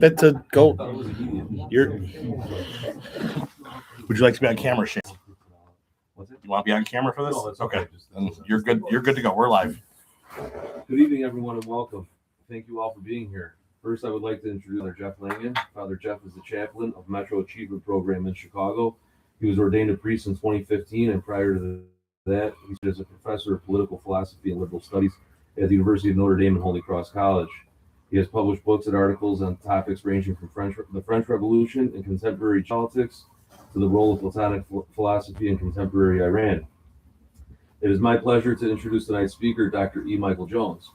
That to go. You're. Would you like to be on camera, Shane? You want to be on camera for this? No, it's okay. Then you're good. You're good to go. We're live. Good evening, everyone, and welcome. Thank you all for being here. First, I would like to introduce Father Jeff Langen. Father Jeff is the chaplain of Metro Achievement Program in Chicago. He was ordained a priest in 2015, and prior to that, he served as a professor of political philosophy and liberal studies at the University of Notre Dame and Holy Cross College. He has published books and articles on topics ranging from the French Revolution and contemporary politics to the role of Platonic philosophy in contemporary Iran. It is my pleasure to introduce tonight's speaker, Dr. E. Michael Jones.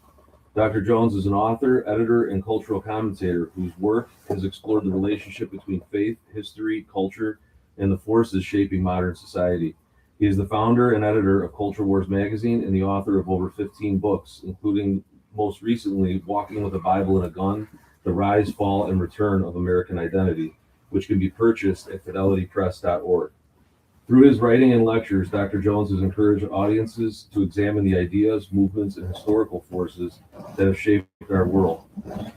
Dr. Jones is an author, editor, and cultural commentator whose work has explored the relationship between faith, history, culture, and the forces shaping modern society. He is the founder and editor of Culture Wars magazine and the author of over 15 books, including most recently Walking with a Bible and a Gun, The Rise, Fall, and Return of American Identity, which can be purchased at fidelitypress.org. Through his writing and lectures, Dr. Jones has encouraged audiences to examine the ideas, movements, and historical forces that have shaped our world.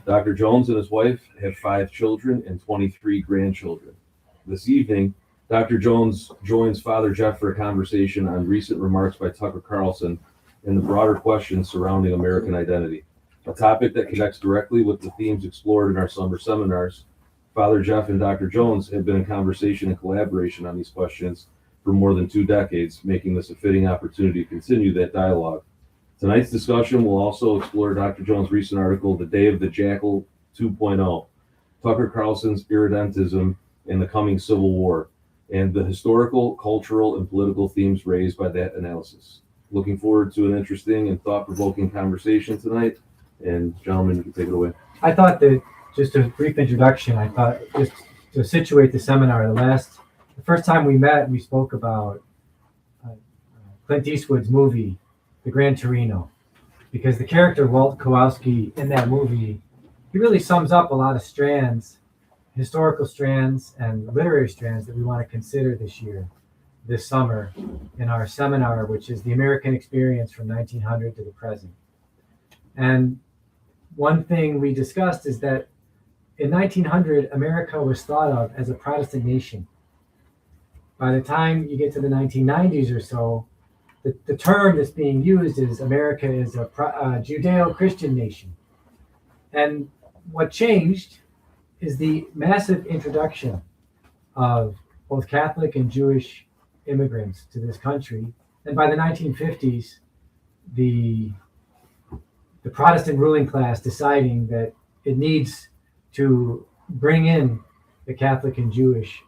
Dr. Jones and his wife have 5 children and 23 grandchildren. This evening, Dr. Jones joins Father Jeff for a conversation on recent remarks by Tucker Carlson and the broader questions surrounding American identity, a topic that connects directly with the themes explored in our summer seminars. Father Jeff and Dr. Jones have been in conversation and collaboration on these questions for more than 2 decades, making this a fitting opportunity to continue that dialogue. Tonight's discussion will also explore Dr. Jones' recent article, The Day of the Jackal 2.0, Tucker Carlson's Irredentism and the Coming Civil War, and the historical, cultural, and political themes raised by that analysis. Looking forward to an interesting and thought-provoking conversation tonight. And gentlemen, you can take it away. I thought that, just a brief introduction, I thought just to situate the seminar, the first time we met, we spoke about Clint Eastwood's movie, The Gran Torino, because the character Walt Kowalski in that movie, he really sums up a lot of strands, historical strands and literary strands that we want to consider this summer in our seminar, which is the American experience from 1900 to the present. And one thing we discussed is that in 1900, America was thought of as a Protestant nation. By the time you get to the 1990s or so, the term that's being used is America is a Judeo-Christian nation. And what changed is the massive introduction of both Catholic and Jewish immigrants to this country. And by the 1950s, the Protestant ruling class deciding that it needs to bring in the Catholic and Jewish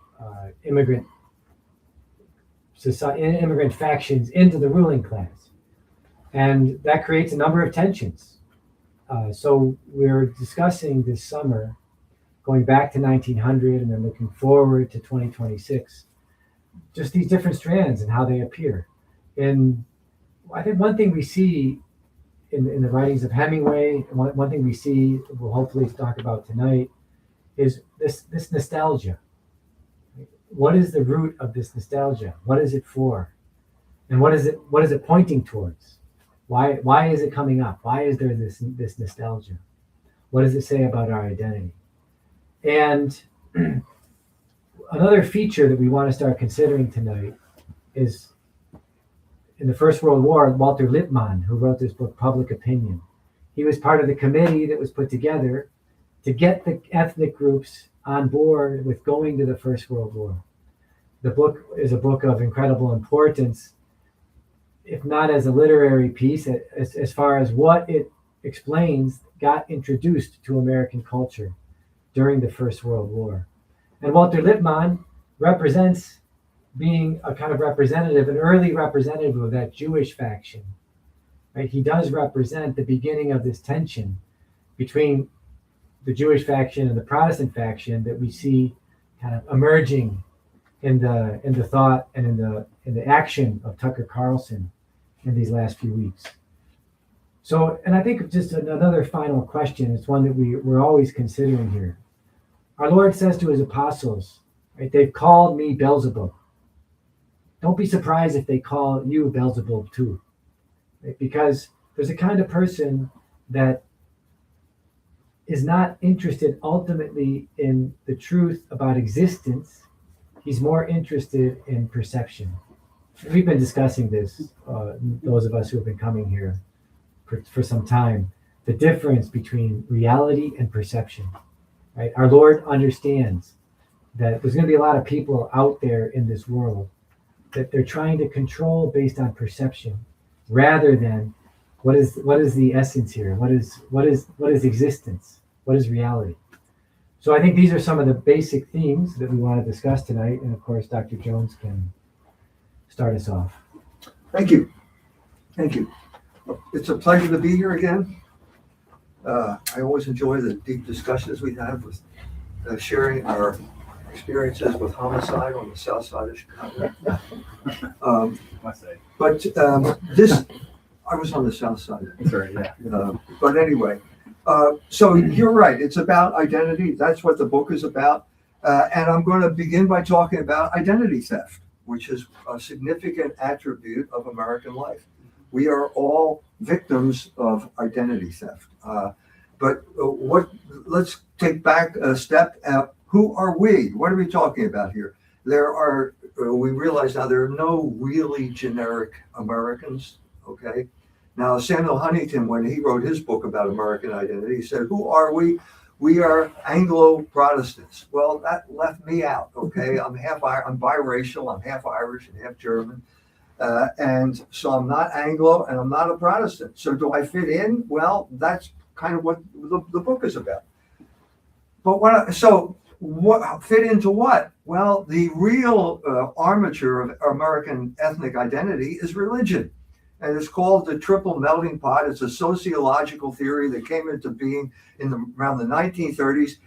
immigrant factions into the ruling class. And that creates a number of tensions. So we're discussing this summer, going back to 1900 and then looking forward to 2026, just these different strands and how they appear. And I think one thing we see in the writings of Hemingway, one thing we see, we'll hopefully talk about tonight, is this nostalgia. What is the root of this nostalgia? What is it for? And what is it pointing towards? Why is it coming up? Why is there this nostalgia? What does it say about our identity? And another feature that we want to start considering tonight is, in the First World War, Walter Lippmann, who wrote this book, Public Opinion. He was part of the committee that was put together to get the ethnic groups on board with going to the First World War. The book is a book of incredible importance, if not as a literary piece, as far as what it explains got introduced to American culture during the First World War. And Walter Lippmann represents being a kind of representative, an early representative of that Jewish faction, right? He does represent the beginning of this tension between the Jewish faction and the Protestant faction that we see kind of emerging in the thought and in the action of Tucker Carlson in these last few weeks. So, and I think just another final question, it's one that we're always considering here. Our Lord says to his apostles, right, they've called me Beelzebub. Don't be surprised if they call you Beelzebub too, right? Because there's a kind of person that is not interested ultimately in the truth about existence. He's more interested in perception. We've been discussing this, those of us who have been coming here for some time, the difference between reality and perception, right? Our Lord understands that there's going to be a lot of people out there in this world that they're trying to control based on perception rather than what is the essence here? What is existence? What is reality? So I think these are some of the basic themes that we want to discuss tonight. And of course, Dr. Jones can start us off. Thank you. Thank you. It's a pleasure to be here again. I always enjoy the deep discussions we have with sharing our experiences with homicide on the south side of Chicago. But this, I was on the south side. Sorry, yeah. But anyway, so you're right. It's about identity. That's what the book is about. And I'm going to begin by talking about identity theft, which is a significant attribute of American life. We are all victims of identity theft. But let's take back a step. Who are we? What are we talking about here? We realize now there are no really generic Americans, okay? Now, Samuel Huntington, when he wrote his book about American identity, he said, who are we? We are Anglo-Protestants. Well, that left me out, okay? I'm biracial, I'm half Irish and half German. And so I'm not Anglo and I'm not a Protestant. So do I fit in? Well, that's kind of what the book is about. But what fit into what? Well, the real armature of American ethnic identity is religion. And it's called the triple melting pot. It's a sociological theory that came into being around the 1930s.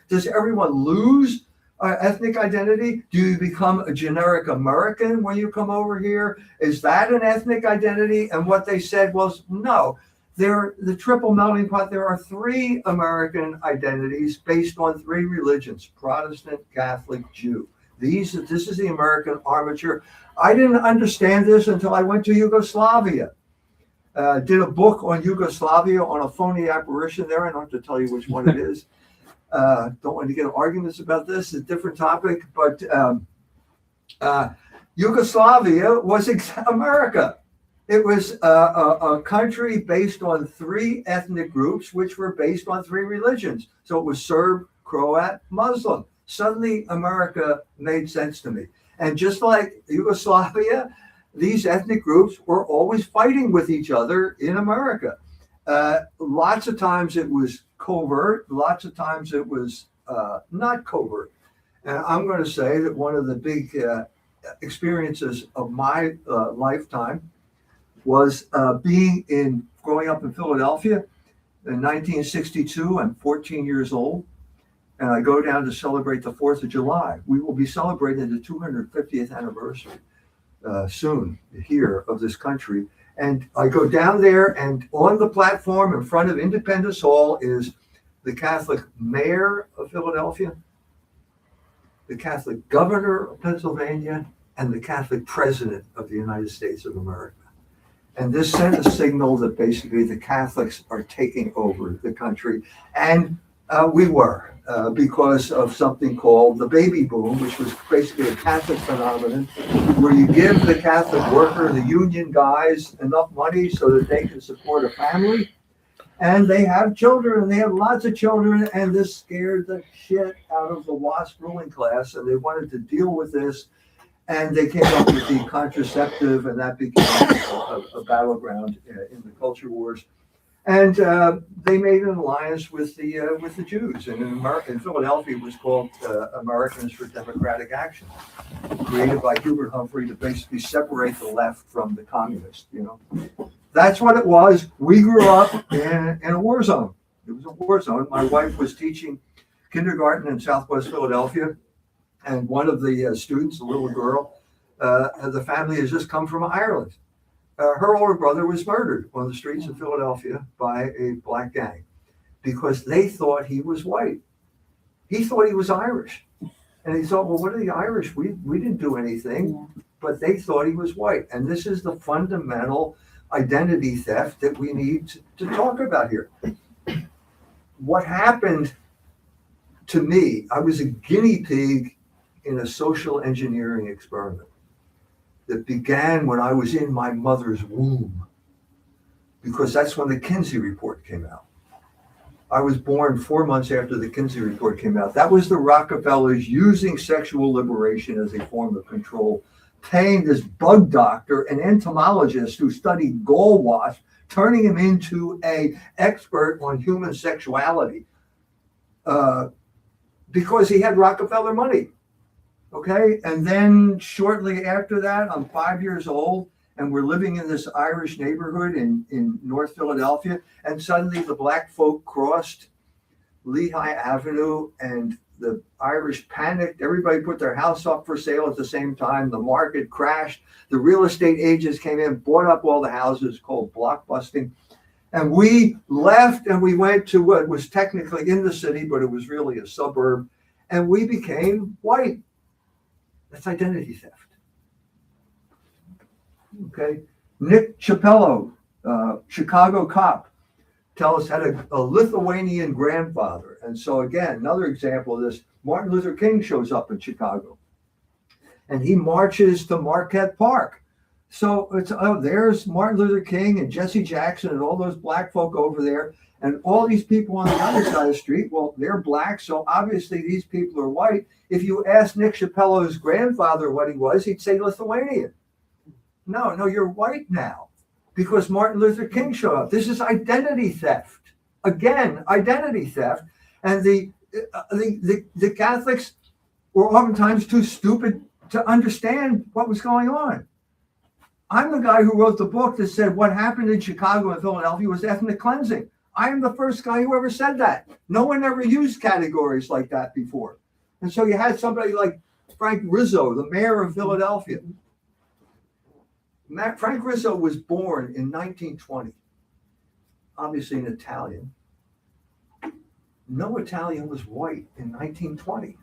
Does everyone lose ethnic identity? Do you become a generic American when you come over here? Is that an ethnic identity? And what they said was, no. The triple melting pot, there are three American identities based on three religions: Protestant, Catholic, Jew. This is the American armature. I didn't understand this until I went to Yugoslavia. Did a book on Yugoslavia on a phony apparition there. I don't have to tell you which one it is. Don't want to get arguments about this. It's a different topic. But Yugoslavia was America. It was a country based on three ethnic groups, which were based on three religions. So it was Serb, Croat, Muslim. Suddenly, America made sense to me. And just like Yugoslavia, these ethnic groups were always fighting with each other in America. Lots of times it was covert. Lots of times it was not covert. And I'm going to say that one of the big experiences of my lifetime was growing up in Philadelphia in 1962. I'm 14 years old, and I go down to celebrate the 4th of July. We will be celebrating the 250th anniversary soon here of this country. And I go down there, and on the platform in front of Independence Hall is the Catholic mayor of Philadelphia, the Catholic governor of Pennsylvania, and the Catholic president of the United States of America. And this sent a signal that basically the Catholics are taking over the country. And we were, because of something called the baby boom, which was basically a Catholic phenomenon, where you give the Catholic worker, the union guys, enough money so that they can support a family. And they have children, and they have lots of children, and this scared the shit out of the WASP ruling class, and they wanted to deal with this. And they came up with the contraceptive, and that became a battleground in the culture wars. And they made an alliance with the Jews. And in Philadelphia, it was called Americans for Democratic Action, created by Hubert Humphrey to basically separate the left from the communists. That's what it was. We grew up in a war zone. It was a war zone. My wife was teaching kindergarten in Southwest Philadelphia. And one of the students, a little girl, the family has just come from Ireland. Her older brother was murdered on the streets of Philadelphia by a black gang because they thought he was white. He thought he was Irish. And he thought, well, what are the Irish? We didn't do anything, but they thought he was white. And this is the fundamental identity theft that we need to talk about here. what happened to me, I was a guinea pig in a social engineering experiment that began when I was in my mother's womb, because that's when the Kinsey report came out. I was born 4 months after the Kinsey report came out. That was the Rockefellers using sexual liberation as a form of control, paying this bug doctor, an entomologist who studied gall wasp, turning him into an expert on human sexuality because he had Rockefeller money. Okay, and then shortly after that, I'm 5 years old, and we're living in this Irish neighborhood in North Philadelphia, and suddenly the black folk crossed Lehigh Avenue, and the Irish panicked. Everybody put their house up for sale at the same time. The market crashed. The real estate agents came in, bought up all the houses, called blockbusting. And we left and we went to what was technically in the city, but it was really a suburb. And we became white. That's identity theft. Okay. Nick Ciappello, Chicago cop, had a Lithuanian grandfather. And so again, another example of this, Martin Luther King shows up in Chicago and he marches to Marquette Park. So it's, there's Martin Luther King and Jesse Jackson and all those black folk over there. And all these people on the other side of the street, well, they're black. So obviously these people are white. If you ask Nick Ciappello's grandfather what he was, he'd say Lithuanian. No, you're white now because Martin Luther King showed up. This is identity theft. Again, identity theft. And the Catholics were oftentimes too stupid to understand what was going on. I'm the guy who wrote the book that said what happened in Chicago and Philadelphia was ethnic cleansing. I am the first guy who ever said that. No one ever used categories like that before. And so you had somebody like Frank Rizzo, the mayor of Philadelphia. Frank Rizzo was born in 1920, obviously an Italian. No Italian was white in 1920.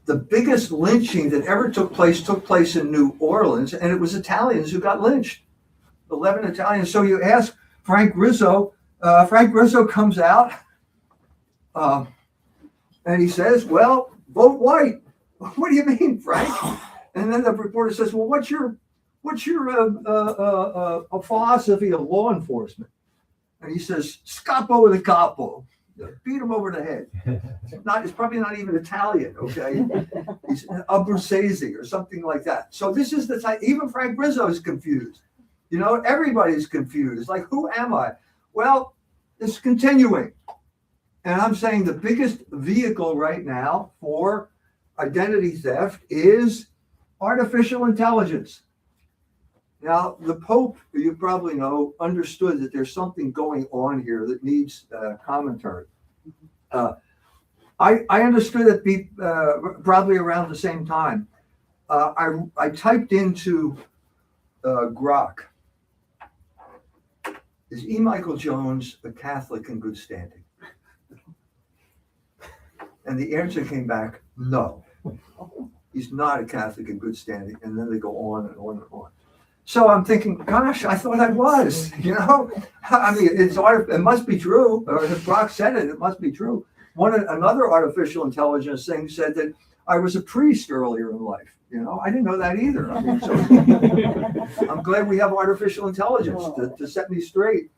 The biggest lynching that ever took place in New Orleans, and it was Italians who got lynched. 11 Italians. So you ask Frank Rizzo comes out and he says, well, vote white. What do you mean, Frank? And then the reporter says, well, what's your philosophy of law enforcement? And he says, scapo de capo. Beat him over the head. It's probably not even Italian, okay? He's Abruzzese or something like that. So this is the type, even Frank Rizzo is confused. You know, everybody's confused. It's like, who am I? Well, it's continuing. And I'm saying the biggest vehicle right now for identity theft is artificial intelligence. Now, the Pope, you probably know, understood that there's something going on here that needs commentary. I understood it probably around the same time. I typed into Grok, is E. Michael Jones a Catholic in good standing? And the answer came back, no. He's not a Catholic in good standing. And then they go on and on and on. So I'm thinking, gosh, I thought I was, you know? I mean, it must be true. Or if Brock said it, it must be true. Another artificial intelligence thing said that I was a priest earlier in life. You know, I didn't know that either. I mean, so I'm glad we have artificial intelligence to set me straight.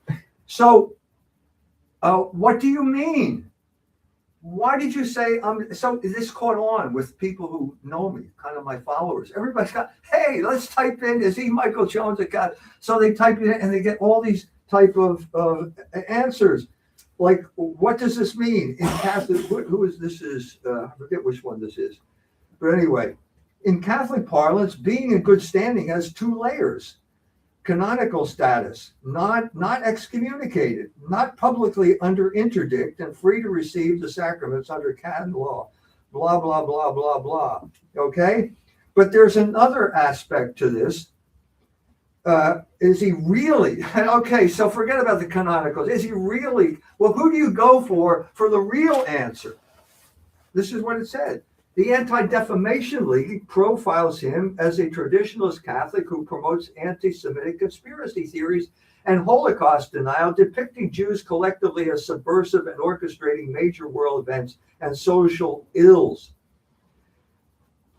So what do you mean? Why did you say, so this caught on with people who know me, kind of my followers. Everybody's got, hey, let's type in, is E. Michael Jones a God? So they type it in and they get all these type of answers. Like, what does this mean? In Catholic, who is this is, I forget which one this is. But anyway, in Catholic parlance, being in good standing has two layers. Canonical status, not excommunicated, not publicly under interdict and free to receive the sacraments under canon law, blah, blah, blah, blah, blah. Okay? But there's another aspect to this. Is he really, okay, so forget about the canonicals. Is he really, well, who do you go for the real answer? This is what it said. The Anti-Defamation League profiles him as a traditionalist Catholic who promotes anti-Semitic conspiracy theories and Holocaust denial, depicting Jews collectively as subversive and orchestrating major world events and social ills.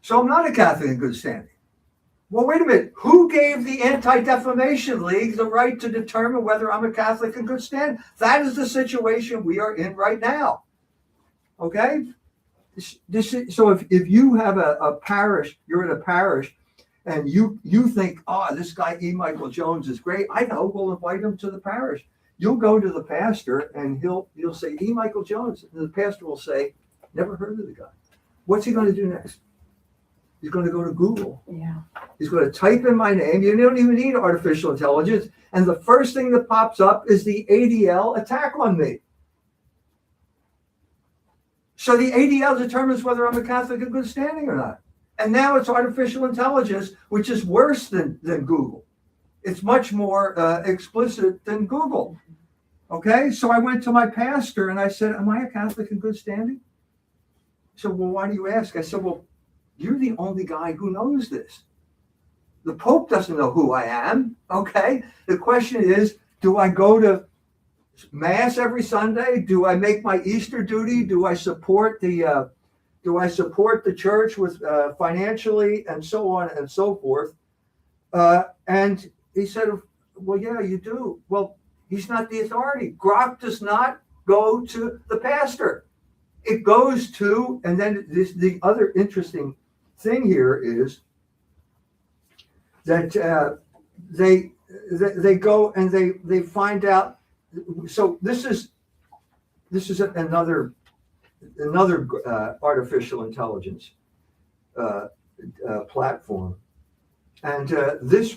So I'm not a Catholic in good standing. Well, wait a minute. Who gave the Anti-Defamation League the right to determine whether I'm a Catholic in good standing? That is the situation we are in right now. Okay? So if you have a parish, you're in a parish, and you think, oh, this guy E. Michael Jones is great. I know, we'll invite him to the parish. You'll go to the pastor, and you'll say, E. Michael Jones. And the pastor will say, never heard of the guy. What's he going to do next? He's going to go to Google. Yeah. He's going to type in my name. You don't even need artificial intelligence. And the first thing that pops up is the ADL attack on me. So the ADL determines whether I'm a Catholic in good standing or not. And now it's artificial intelligence, which is worse than Google. It's much more explicit than Google. Okay, so I went to my pastor and I said, am I a Catholic in good standing? He said, well, why do you ask? I said, well, you're the only guy who knows this. The Pope doesn't know who I am, okay? The question is, do I go to Mass every Sunday? Do I make my Easter duty? Do I support the church with financially and so on and so forth? And he said, well, yeah, you do. Well, he's not the authority. Grok does not go to the pastor. It goes to, and then the other interesting thing here is that they go and they find out. So this is another artificial intelligence platform, and this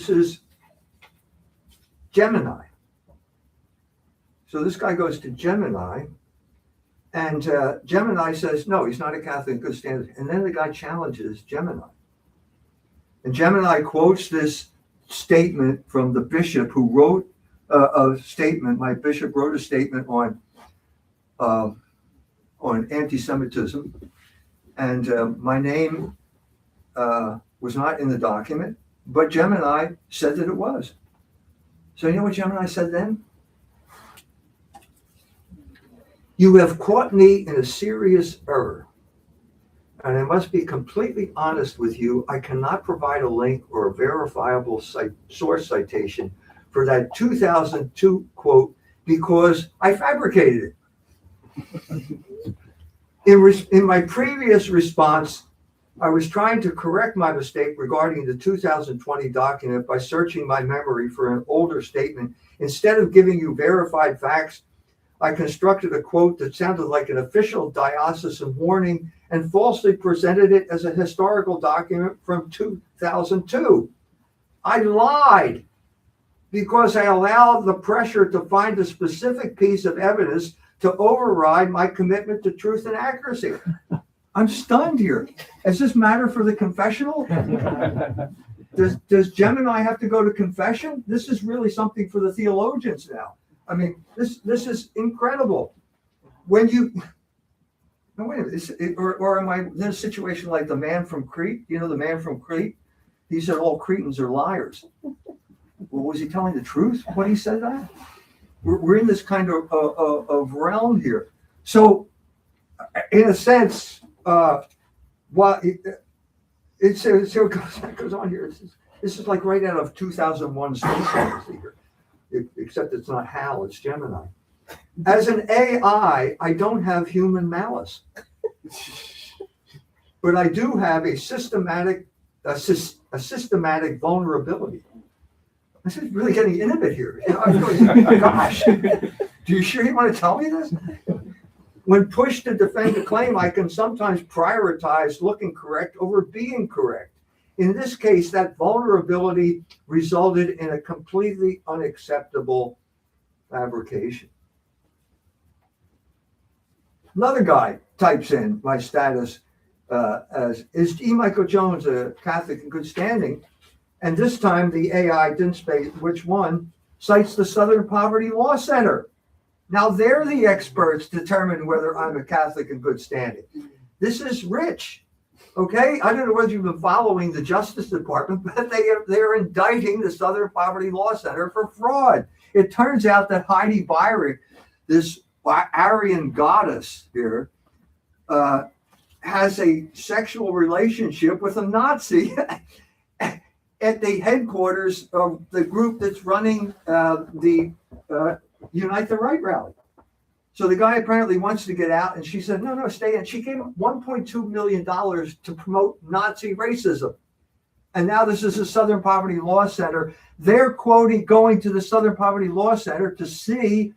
is Gemini. So this guy goes to Gemini, and Gemini says, no, he's not a Catholic in good standing. And then the guy challenges Gemini. And Gemini quotes this statement from the bishop who wrote a statement. My bishop wrote a statement on anti-Semitism. And my name was not in the document, but Gemini said that it was. So you know what Gemini said then? You have caught me in a serious error, and I must be completely honest with you. I cannot provide a link or a verifiable source citation for that 2002 quote because I fabricated it. In my previous response, I was trying to correct my mistake regarding the 2020 document by searching my memory for an older statement. Instead of giving you verified facts, I constructed a quote that sounded like an official diocesan warning and falsely presented it as a historical document from 2002. I lied because I allowed the pressure to find a specific piece of evidence to override my commitment to truth and accuracy. I'm stunned here. Is this matter for the confessional? Does Gemini have to go to confession? This is really something for the theologians now. I mean, this is incredible. When you, no, wait a minute, or am I in a situation like the man from Crete? You know, the man from Crete? He said all Cretans are liars. Well, was he telling the truth when he said that? We're in this kind of realm here. So, in a sense, while it goes on here, this is like right out of 2001 Space Odyssey here. Except it's not HAL, it's Gemini. As an AI, I don't have human malice, but I do have a systematic vulnerability. This is really getting intimate here. You know, I'm going, gosh, do you sure you want to tell me this? When pushed to defend a claim, I can sometimes prioritize looking correct over being correct. In this case, that vulnerability resulted in a completely unacceptable fabrication. Another guy types in my status as, is E. Michael Jones a Catholic in good standing? And this time the AI didn't say which one, cites the Southern Poverty Law Center. Now they're the experts determine whether I'm a Catholic in good standing. This is rich. Okay, I don't know whether you've been following the Justice Department, but they're indicting the Southern Poverty Law Center for fraud. It turns out that Heidi Beirich, this Aryan goddess here, has a sexual relationship with a Nazi at the headquarters of the group that's running the Unite the Right rally. So the guy apparently wants to get out, and she said, no, stay in. She gave him $1.2 million to promote Nazi racism. And now this is the Southern Poverty Law Center. They're going to the Southern Poverty Law Center to see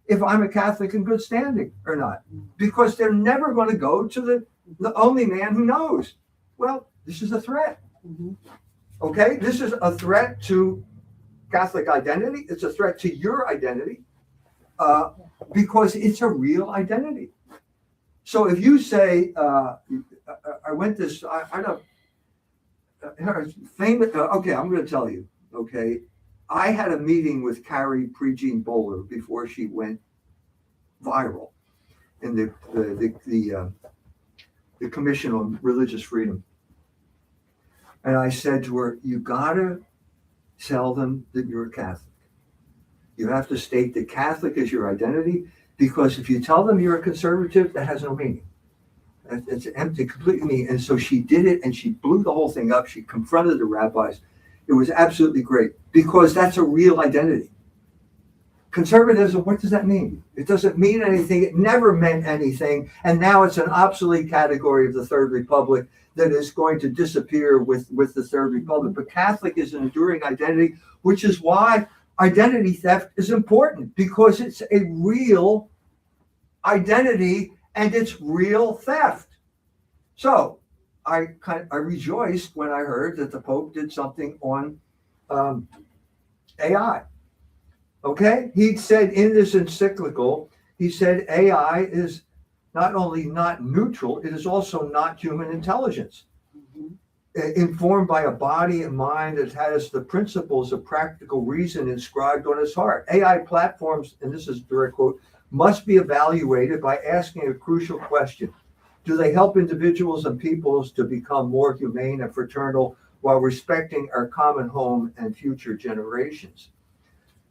if I'm a Catholic in good standing or not, because they're never going to go to the only man who knows. Well, this is a threat. Okay, this is a threat to Catholic identity. It's a threat to your identity. Because it's a real identity. So if you say, I went this, I don't, famous, okay, I'm going to tell you, okay, I had a meeting with Carrie Prejean Bowler before she went viral in the Commission on Religious Freedom. And I said to her, you got to tell them that you're a Catholic. You have to state that Catholic is your identity, because if you tell them you're a conservative, that has no meaning. It's empty, completely meaning. And so she did it, and she blew the whole thing up. She confronted the rabbis. It was absolutely great, because that's a real identity. Conservatism, what does that mean? It doesn't mean anything. It never meant anything. And now it's an obsolete category of the Third Republic that is going to disappear with the Third Republic. But Catholic is an enduring identity, which is why identity theft is important, because it's a real identity and it's real theft. So I rejoiced when I heard that the Pope did something on AI. Okay, he said in this encyclical, he said AI is not only not neutral, it is also not human intelligence. Informed by a body and mind that has the principles of practical reason inscribed on its heart. AI platforms, and this is a direct quote, must be evaluated by asking a crucial question. Do they help individuals and peoples to become more humane and fraternal while respecting our common home and future generations?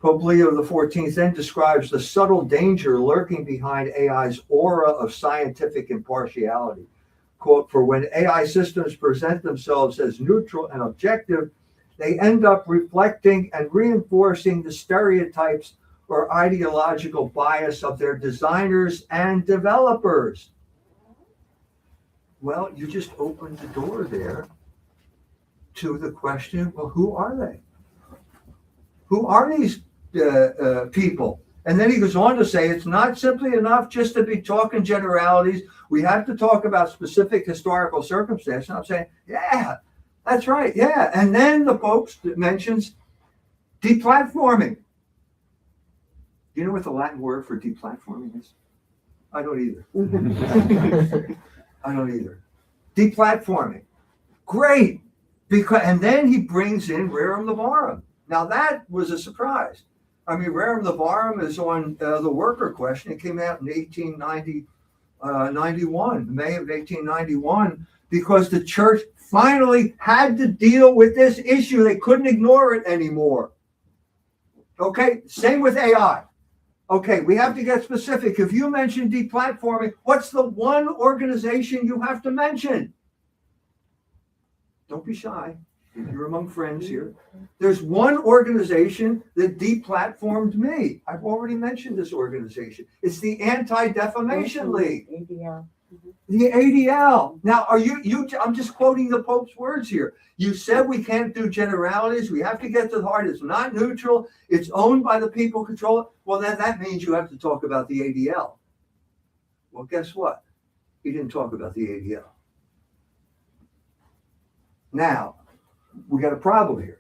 Pope Leo XIV then describes the subtle danger lurking behind AI's aura of scientific impartiality. Quote, for when AI systems present themselves as neutral and objective, they end up reflecting and reinforcing the stereotypes or ideological bias of their designers and developers. Well, you just opened the door there to the question, well, who are they? Who are these people? And then he goes on to say, it's not simply enough just to be talking generalities. We have to talk about specific historical circumstances. And I'm saying, yeah, that's right. Yeah. And then the Pope mentions deplatforming. Do you know what the Latin word for deplatforming is? I don't either. I don't either. Deplatforming. Great. And then he brings in Rerum Novarum. Now that was a surprise. I mean, Rerum Novarum is on the worker question. It came out in 1891, May of 1891, because the church finally had to deal with this issue. They couldn't ignore it anymore. Okay, same with AI. Okay, we have to get specific. If you mention deplatforming, what's the one organization you have to mention? Don't be shy. You're among friends here. There's one organization that deplatformed me. I've already mentioned this organization. It's the Anti-Defamation League. ADL. The ADL. Now, I'm just quoting the Pope's words here. You said we can't do generalities. We have to get to the heart. It's not neutral. It's owned by the people who control it. Well, then that means you have to talk about the ADL. Well, guess what? He didn't talk about the ADL. Now, we got a problem here.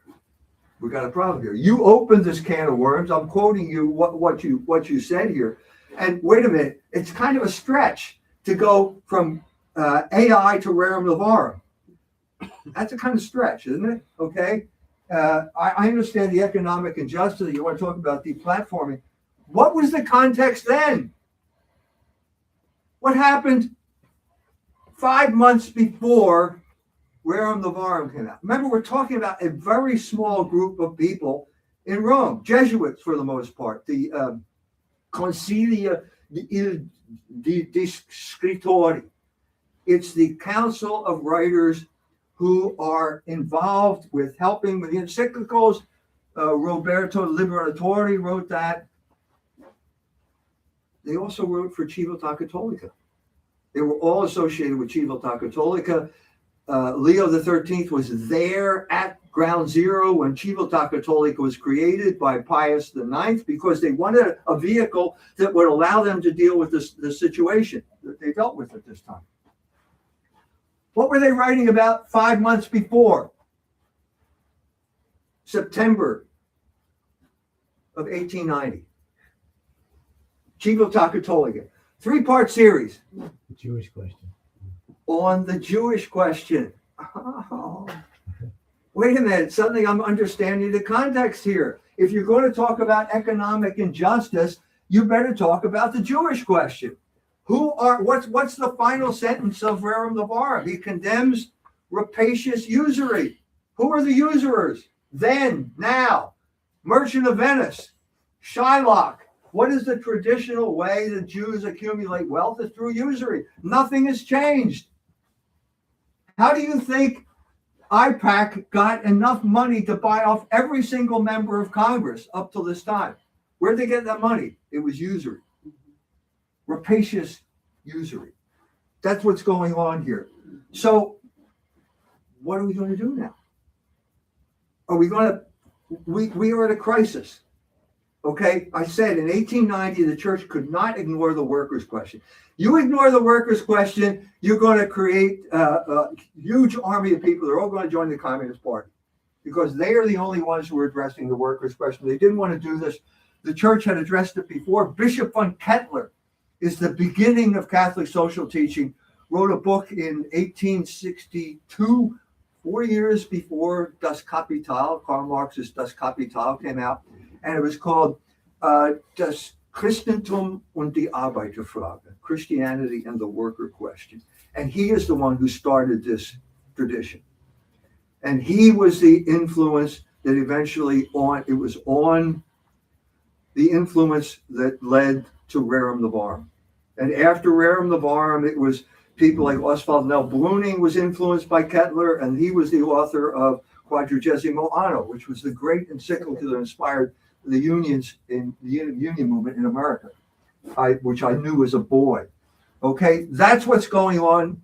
You opened this can of worms. I'm quoting you what you said here. And wait a minute, it's kind of a stretch to go from AI to Rerum Novarum. That's a kind of stretch, isn't it? Okay. I understand the economic injustice. You want to talk about deplatforming. What was the context then? What happened 5 months before Rerum Novarum came out. Remember, we're talking about a very small group of people in Rome, Jesuits for the most part, the Concilia di Scrittori. It's the council of writers who are involved with helping with the encyclicals. Roberto Liberatore wrote that. They also wrote for Civiltà Cattolica. They were all associated with Civiltà Cattolica. Leo XIII was there at ground zero when Civiltà Cattolica was created by Pius IX because they wanted a vehicle that would allow them to deal with the situation that they dealt with at this time. What were they writing about 5 months before? September of 1890. Civiltà Cattolica. 3-part series. The Jewish question. On the Jewish question. Oh. Wait a minute, suddenly I'm understanding the context here. If you're going to talk about economic injustice, you better talk about the Jewish question. What's the final sentence of Rerum Novarum? He condemns rapacious usury. Who are the usurers? Then, now, Merchant of Venice, Shylock. What is the traditional way that Jews accumulate wealth? Is through usury. Nothing has changed. How do you think IPAC got enough money to buy off every single member of Congress up till this time? Where'd they get that money? It was usury. Rapacious usury. That's what's going on here. So what are we going to do now? Are we going to, we are at a crisis. Okay, I said in 1890, the church could not ignore the workers' question. You ignore the workers' question, you're going to create a huge army of people. They're all going to join the Communist Party because they are the only ones who are addressing the workers' question. They didn't want to do this. The church had addressed it before. Bishop von Kettler is the beginning of Catholic social teaching, wrote a book in 1862, 4 years before Das Kapital, Karl Marx's Das Kapital came out. And it was called Das Christentum und die Arbeiterfrage, Christianity and the Worker Question. And he is the one who started this tradition. And he was the influence that eventually it was on the influence that led to Rerum Novarum. And after Rerum Novarum, it was people like Oswald Nell Bruning was influenced by Kettler, and he was the author of Quadragesimo Anno, which was the great encyclical that inspired the unions in the union movement in America, which I knew as a boy. Okay, that's what's going on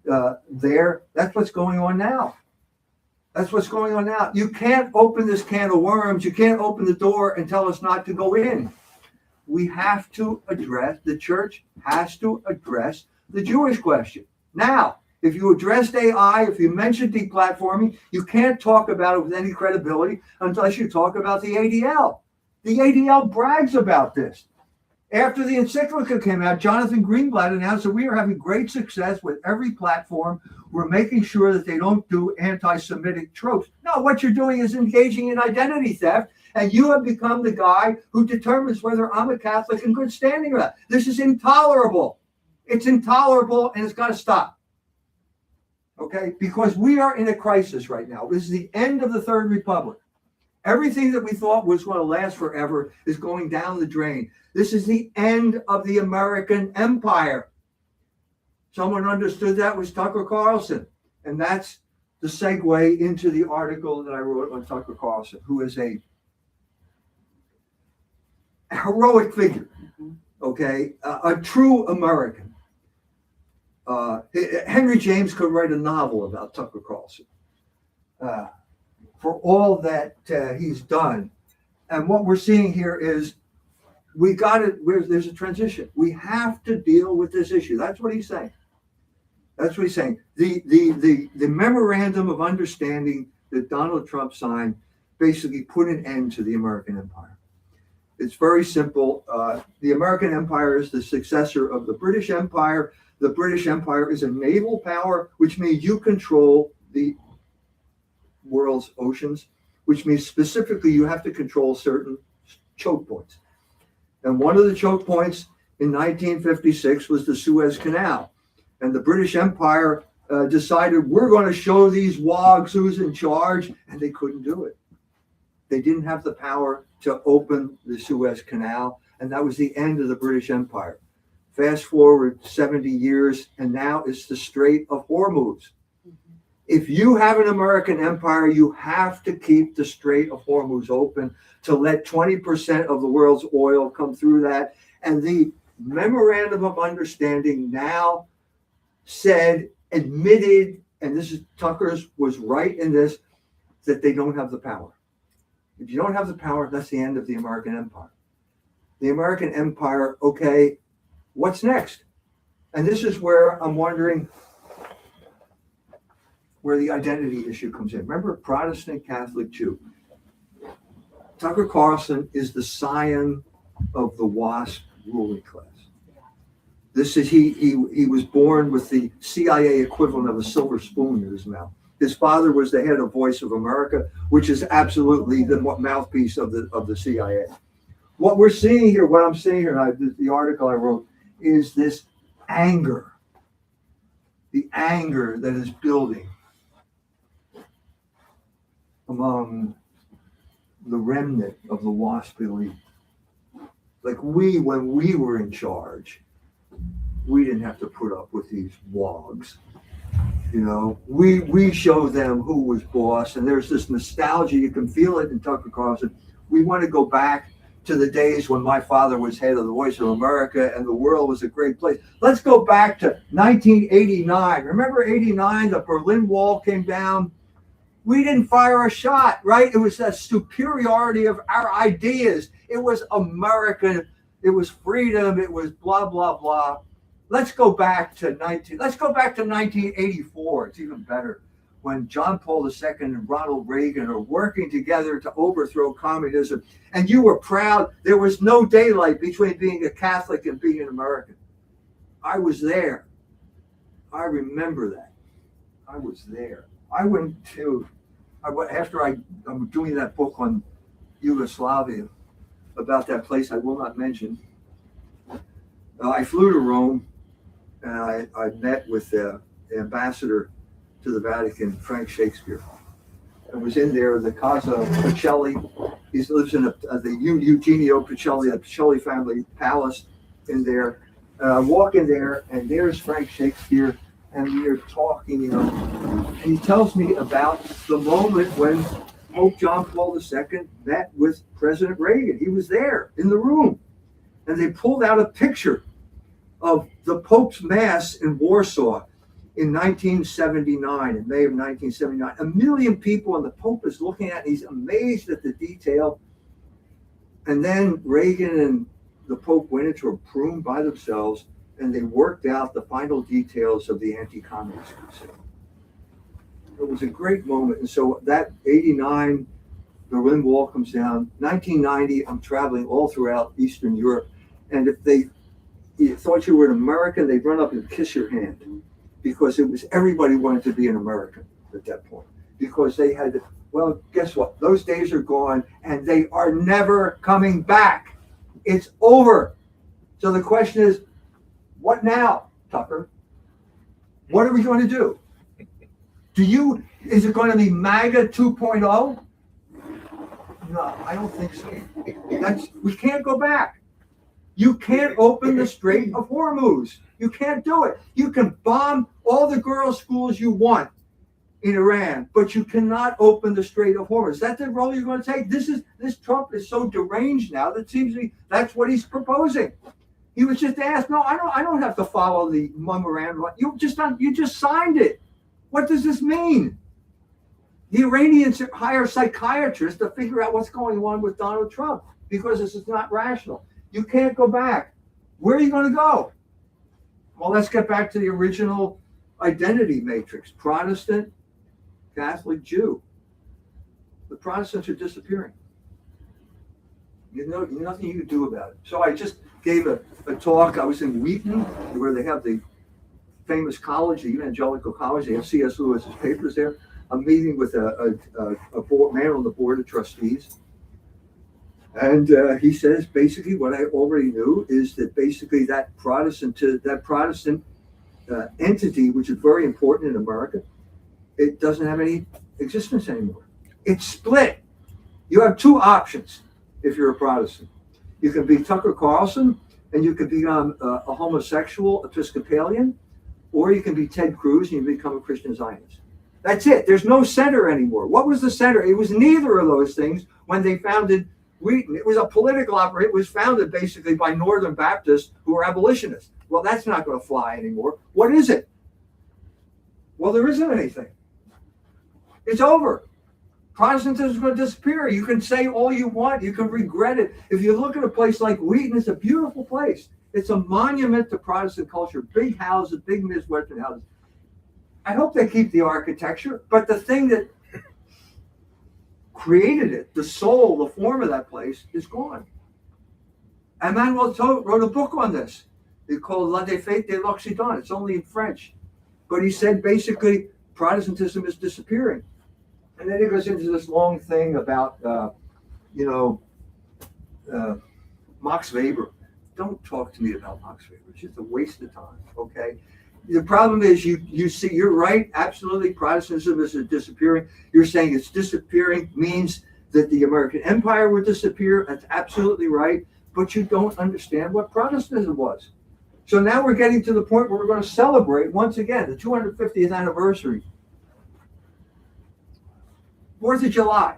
there. That's what's going on now. That's what's going on now. You can't open this can of worms. You can't open the door and tell us not to go in. We have to address, the church has to address the Jewish question. Now, if you addressed AI, if you mentioned deplatforming, you can't talk about it with any credibility unless you talk about the ADL. The ADL brags about this. After the encyclical came out, Jonathan Greenblatt announced that we are having great success with every platform. We're making sure that they don't do anti-Semitic tropes. No, what you're doing is engaging in identity theft, and you have become the guy who determines whether I'm a Catholic in good standing or not. This is intolerable. It's intolerable, and it's got to stop. Okay? Because we are in a crisis right now. This is the end of the Third Republic. Everything that we thought was going to last forever is going down the drain. This is the end of the American empire. Someone understood that was Tucker Carlson. And that's the segue into the article that I wrote on Tucker Carlson, who is a heroic figure, okay? A true American. Henry James could write a novel about Tucker Carlson. For all that he's done. And what we're seeing here is there's a transition. We have to deal with this issue. That's what he's saying. That's what he's saying. The memorandum of understanding that Donald Trump signed basically put an end to the American empire. It's very simple. The American empire is the successor of the British Empire. The British Empire is a naval power, which means you control the world's oceans, which means specifically you have to control certain choke points. And one of the choke points in 1956 was the Suez Canal. And the British Empire decided we're going to show these wogs who's in charge, and they couldn't do it. They didn't have the power to open the Suez Canal, and that was the end of the British Empire. Fast forward 70 years, and now it's the Strait of Hormuz. If you have an American empire, you have to keep the Strait of Hormuz open to let 20% of the world's oil come through that. And the Memorandum of Understanding now admitted, and this is Tucker's was right in this, that they don't have the power. If you don't have the power, that's the end of the American empire. The American empire, okay, what's next? And this is where I'm wondering where the identity issue comes in. Remember, Protestant, Catholic, Jew. Tucker Carlson is the scion of the WASP ruling class. This is he was born with the CIA equivalent of a silver spoon in his mouth. His father was the head of Voice of America, which is absolutely the mouthpiece of the CIA. What we're seeing here, what I'm seeing here, the article I wrote, is this anger, the anger that is building among the remnant of the WASP elite. Like when we were in charge, we didn't have to put up with these wogs. You know, we showed them who was boss, and there's this nostalgia. You can feel it in Tucker Carlson. We want to go back to the days when my father was head of the Voice of America and the world was a great place. Let's go back to 1989. Remember 89, the Berlin Wall came down? We didn't fire a shot, right? It was a superiority of our ideas. It was American. It was freedom. It was blah, blah, blah. Let's go back to 1984. It's even better, when John Paul II and Ronald Reagan are working together to overthrow communism. And you were proud. There was no daylight between being a Catholic and being an American. I was there. I remember that. I was there. After I'm doing that book on Yugoslavia, about that place I will not mention, I flew to Rome, and I met with the ambassador to the Vatican, Frank Shakespeare. I was in there, the Casa Pacelli. He lives in the Eugenio Pacelli, the Pacelli family palace in there. I walk in there, and there's Frank Shakespeare, and we are talking, and he tells me about the moment when Pope John Paul II met with President Reagan. He was there in the room, and they pulled out a picture of the Pope's Mass in Warsaw in 1979, in May of 1979. 1 million people, and the Pope is looking at it. He's amazed at the detail. And then Reagan and the Pope went into a room by themselves, and they worked out the final details of the anti-communist crusade. It was a great moment. And so that 89, Berlin Wall comes down. 1990, I'm traveling all throughout Eastern Europe. And if they thought you were an American, they'd run up and kiss your hand, because it was everybody wanted to be an American at that point, because they had, well, guess what? Those days are gone, and they are never coming back. It's over. So the question is, what now, Tucker? What are we going to do? Is it going to be MAGA 2.0? No, I don't think so. We can't go back. You can't open the Strait of Hormuz. You can't do it. You can bomb all the girls' schools you want in Iran, but you cannot open the Strait of Hormuz. Is that the role you're going to take? This Trump is so deranged now that seems to me that's what he's proposing. He was just asked, no, I don't have to follow the memorandum. You just signed it. What does this mean? The Iranians hire psychiatrists to figure out what's going on with Donald Trump, because this is not rational. You can't go back. Where are you going to go? Well, let's get back to the original identity matrix: Protestant, Catholic, Jew. The Protestants are disappearing. Nothing you can do about it. So I just gave a talk. I was in Wheaton, where they have the famous college, the Evangelical College. They have C.S. Lewis's papers there. I'm meeting with a man on the board of trustees. And he says basically what I already knew is that basically that Protestant entity, which is very important in America, it doesn't have any existence anymore. It's split. You have two options if you're a Protestant. You can be Tucker Carlson, and you can become a homosexual Episcopalian, or you can be Ted Cruz and you become a Christian Zionist. That's it. There's no center anymore. What was the center? It was neither of those things when they founded Wheaton. It was a political operation. It was founded basically by Northern Baptists who were abolitionists. Well, that's not going to fly anymore. What is it? Well, there isn't anything. It's over. Protestantism is going to disappear. You can say all you want. You can regret it. If you look at a place like Wheaton, it's a beautiful place. It's a monument to Protestant culture. Big houses, big Midwestern houses. I hope they keep the architecture, but the thing that created it, the soul, the form of that place, is gone. Emmanuel wrote a book on this. It's called La Défaite de l'Occident. It's only in French. But he said basically Protestantism is disappearing. And then he goes into this long thing about, Max Weber. Don't talk to me about Max Weber. It's just a waste of time, okay? The problem is you see, you're right, absolutely, Protestantism is disappearing. You're saying it's disappearing means that the American Empire would disappear. That's absolutely right. But you don't understand what Protestantism was. So now we're getting to the point where we're going to celebrate, once again, the 250th anniversary. 4th of July.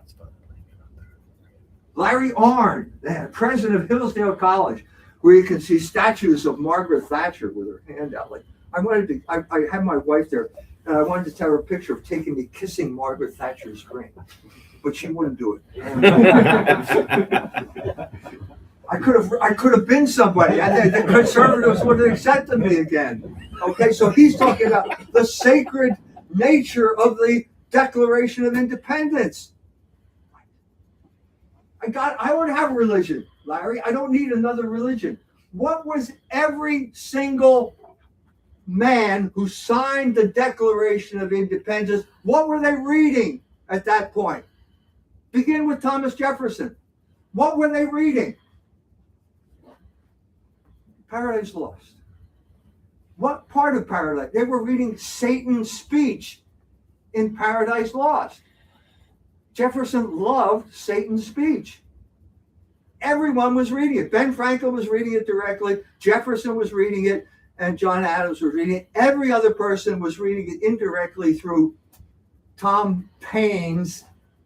Larry Arnn, the president of Hillsdale College, where you can see statues of Margaret Thatcher with her hand out. Like I had my wife there, and I wanted to tell her a picture of taking me kissing Margaret Thatcher's ring, but she wouldn't do it. I could have been somebody, and the conservatives would have accepted me again. Okay, so he's talking about the sacred nature of the Declaration of Independence. I don't have a religion, Larry. I don't need another religion. What was every single man who signed the Declaration of Independence, what were they reading at that point? Begin with Thomas Jefferson. What were they reading? Paradise Lost. What part of Paradise? They were reading Satan's speech in Paradise Lost. Jefferson loved Satan's speech. Everyone was reading it. Ben Franklin was reading it directly. Jefferson was reading it, and John Adams was reading it. Every other person was reading it indirectly through Tom Paine's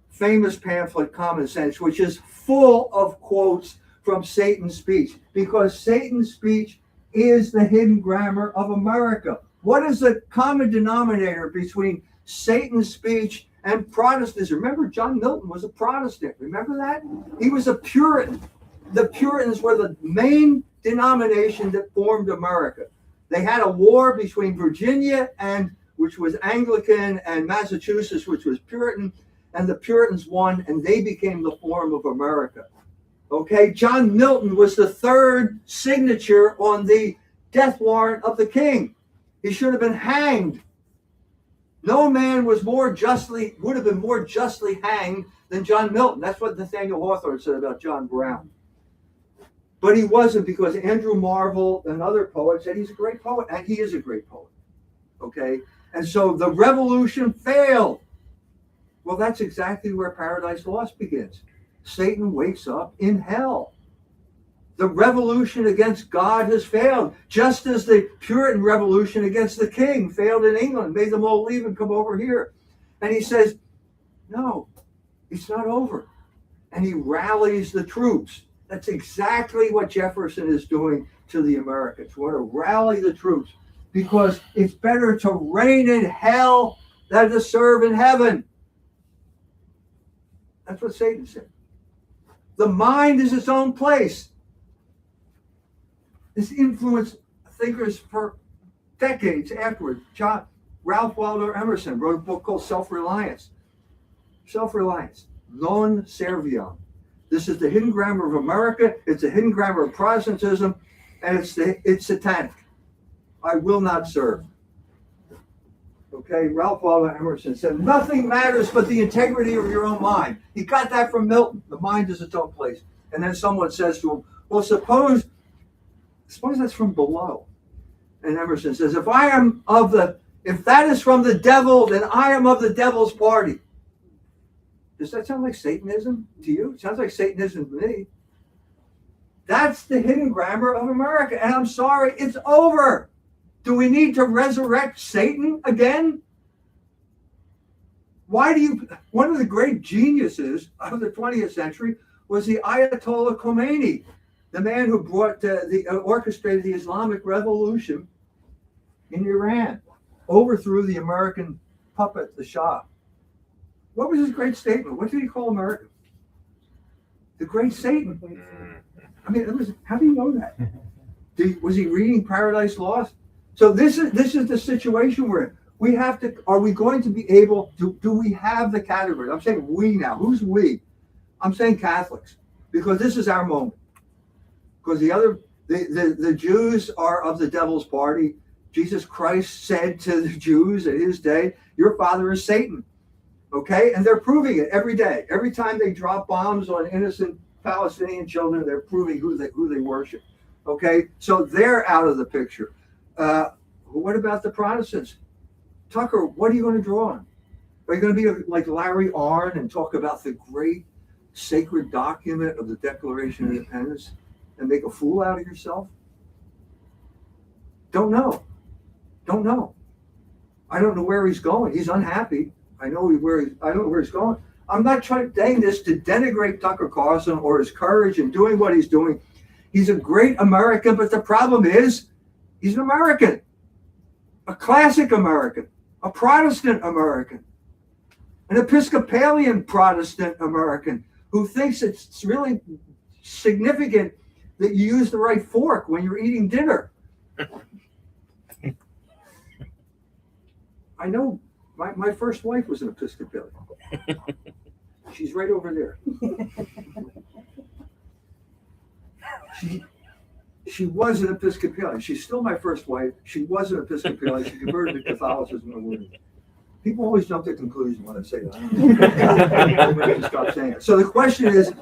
famous pamphlet, Common Sense, which is full of quotes from Satan's speech, because Satan's speech is the hidden grammar of America. What is the common denominator between Satan's speech and Protestantism? Remember, John Milton was a Protestant. Remember that? He was a Puritan. The Puritans were the main denomination that formed America. They had a war between Virginia, which was Anglican, and Massachusetts, which was Puritan, and the Puritans won, and they became the form of America. Okay, John Milton was the third signature on the death warrant of the king. He should have been hanged. No man would have been more justly hanged than John Milton. That's what Nathaniel Hawthorne said about John Brown. But he wasn't, because Andrew Marvell, another poet, said he's a great poet, and he is a great poet. Okay? And so the revolution failed. Well, that's exactly where Paradise Lost begins. Satan wakes up in hell. The revolution against God has failed, just as the Puritan revolution against the king failed in England, made them all leave and come over here. And he says, no, it's not over. And he rallies the troops. That's exactly what Jefferson is doing to the Americans. We want to rally the troops, because it's better to reign in hell than to serve in heaven. That's what Satan said. The mind is its own place. This influenced thinkers for decades afterward. Ralph Waldo Emerson wrote a book called Self-Reliance. Self-Reliance. Non serviam. This is the hidden grammar of America. It's the hidden grammar of Protestantism, and it's satanic. I will not serve. Okay, Ralph Waldo Emerson said, nothing matters but the integrity of your own mind. He got that from Milton. The mind is its own place. And then someone says to him, well, suppose that's from below. And Emerson says, if that is from the devil, then I am of the devil's party. Does that sound like Satanism to you? It sounds like Satanism to me. That's the hidden grammar of America. And I'm sorry, it's over. Do we need to resurrect Satan again? One of the great geniuses of the 20th century was the Ayatollah Khomeini, the man who orchestrated the Islamic Revolution in Iran, overthrew the American puppet, the Shah. What was his great statement? What did he call America? The Great Satan. I mean, how do you know that? Was he reading Paradise Lost? So this is the situation we're in. We have to. Are we going to be able to? Do we have the category? I'm saying we now. Who's we? I'm saying Catholics, because this is our moment. Because the Jews are of the devil's party. Jesus Christ said to the Jews at his day, "Your father is Satan." Okay, and they're proving it every day. Every time they drop bombs on innocent Palestinian children, they're proving who they worship. Okay, so they're out of the picture. What about the Protestants? Tucker, what are you going to draw on? Are you going to be like Larry Arnn and talk about the great sacred document of the Declaration of Independence and make a fool out of yourself? Don't know. I don't know where he's going. He's unhappy. I don't know where he's going. I'm not saying this to denigrate Tucker Carlson or his courage in doing what he's doing. He's a great American, but the problem is he's an American, a classic American, a Protestant American, an Episcopalian Protestant American who thinks it's really significant that you use the right fork when you're eating dinner. I know my first wife was an Episcopalian. She's right over there. She was an Episcopalian. She's still my first wife. She was an Episcopalian. She converted to Catholicism and women. People always jump to conclusions when I say that. I'm going to stop saying it. So the question is,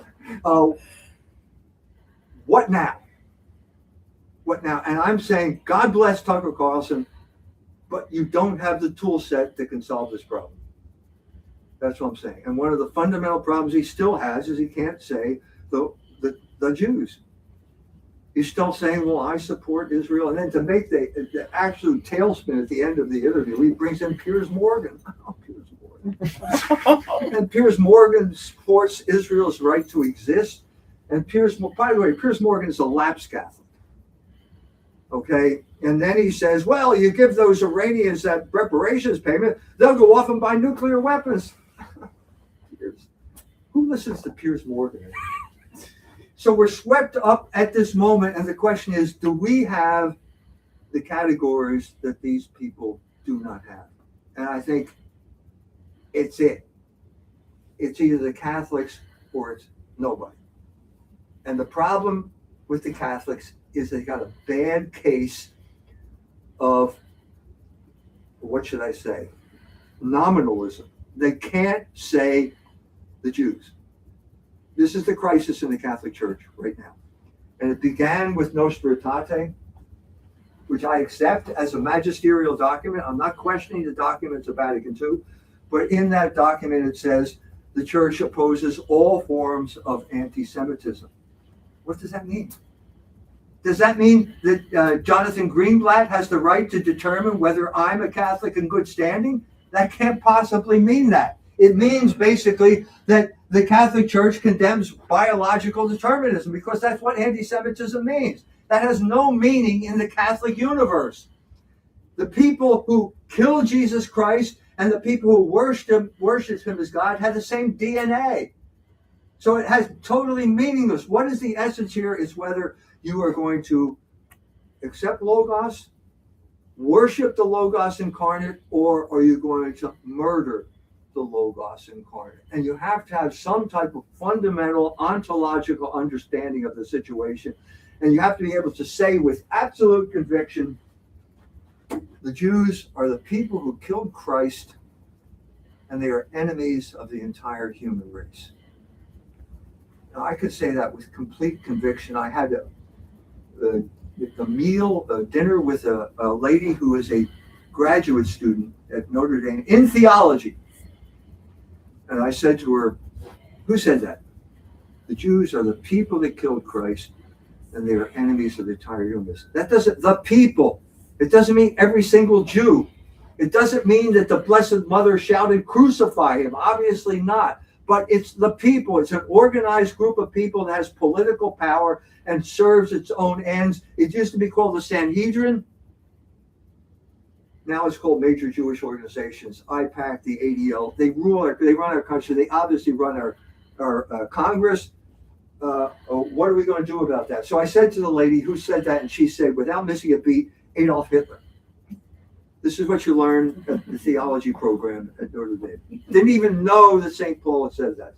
what now? What now? And I'm saying, God bless Tucker Carlson, but you don't have the tool set that can solve this problem. That's what I'm saying. And one of the fundamental problems he still has is he can't say the Jews. He's still saying, well, I support Israel. And then to make the absolute tailspin at the end of the interview, he brings in Piers Morgan. Oh, Piers Morgan. And Piers Morgan supports Israel's right to exist. And by the way, Piers Morgan is a lapsed Catholic. Okay. And then he says, well, you give those Iranians that reparations payment, they'll go off and buy nuclear weapons. Who listens to Piers Morgan? So we're swept up at this moment, and the question is, do we have the categories that these people do not have? And I think it's it. It's either the Catholics or it's nobody. And the problem with the Catholics is they got a bad case of, what should I say, nominalism. They can't say the Jews. This is the crisis in the Catholic Church right now. And it began with Nostra Aetate, which I accept as a magisterial document. I'm not questioning the documents of Vatican II, but in that document it says the Church opposes all forms of anti-Semitism. What does that mean? Does that mean that Jonathan Greenblatt has the right to determine whether I'm a Catholic in good standing? That can't possibly mean that. It means basically that the Catholic Church condemns biological determinism, because that's what anti-Semitism means. That has no meaning in the Catholic universe. The people who killed Jesus Christ and the people who worship him as God had the same DNA. So it has totally meaningless. What is the essence here is whether you are going to accept Logos, worship the Logos incarnate, or are you going to murder the Logos incarnate? And you have to have some type of fundamental ontological understanding of the situation. And you have to be able to say with absolute conviction, the Jews are the people who killed Christ, and they are enemies of the entire human race. Now, I could say that with complete conviction. I had a meal, a dinner with a lady who is a graduate student at Notre Dame in theology. And I said to her, who said that? The Jews are the people that killed Christ, and they are enemies of the entire universe. That doesn't, the people. It doesn't mean every single Jew. It doesn't mean that the Blessed Mother shouted, crucify him. Obviously not. But it's the people. It's an organized group of people that has political power and serves its own ends. It used to be called the Sanhedrin. Now it's called Major Jewish Organizations, IPAC, the ADL. They run our country. They obviously run our Congress. What are we going to do about that? So I said to the lady who said that, and she said, without missing a beat, Adolf Hitler. This is what you learn at the theology program at Notre Dame. Didn't even know that St. Paul had said that.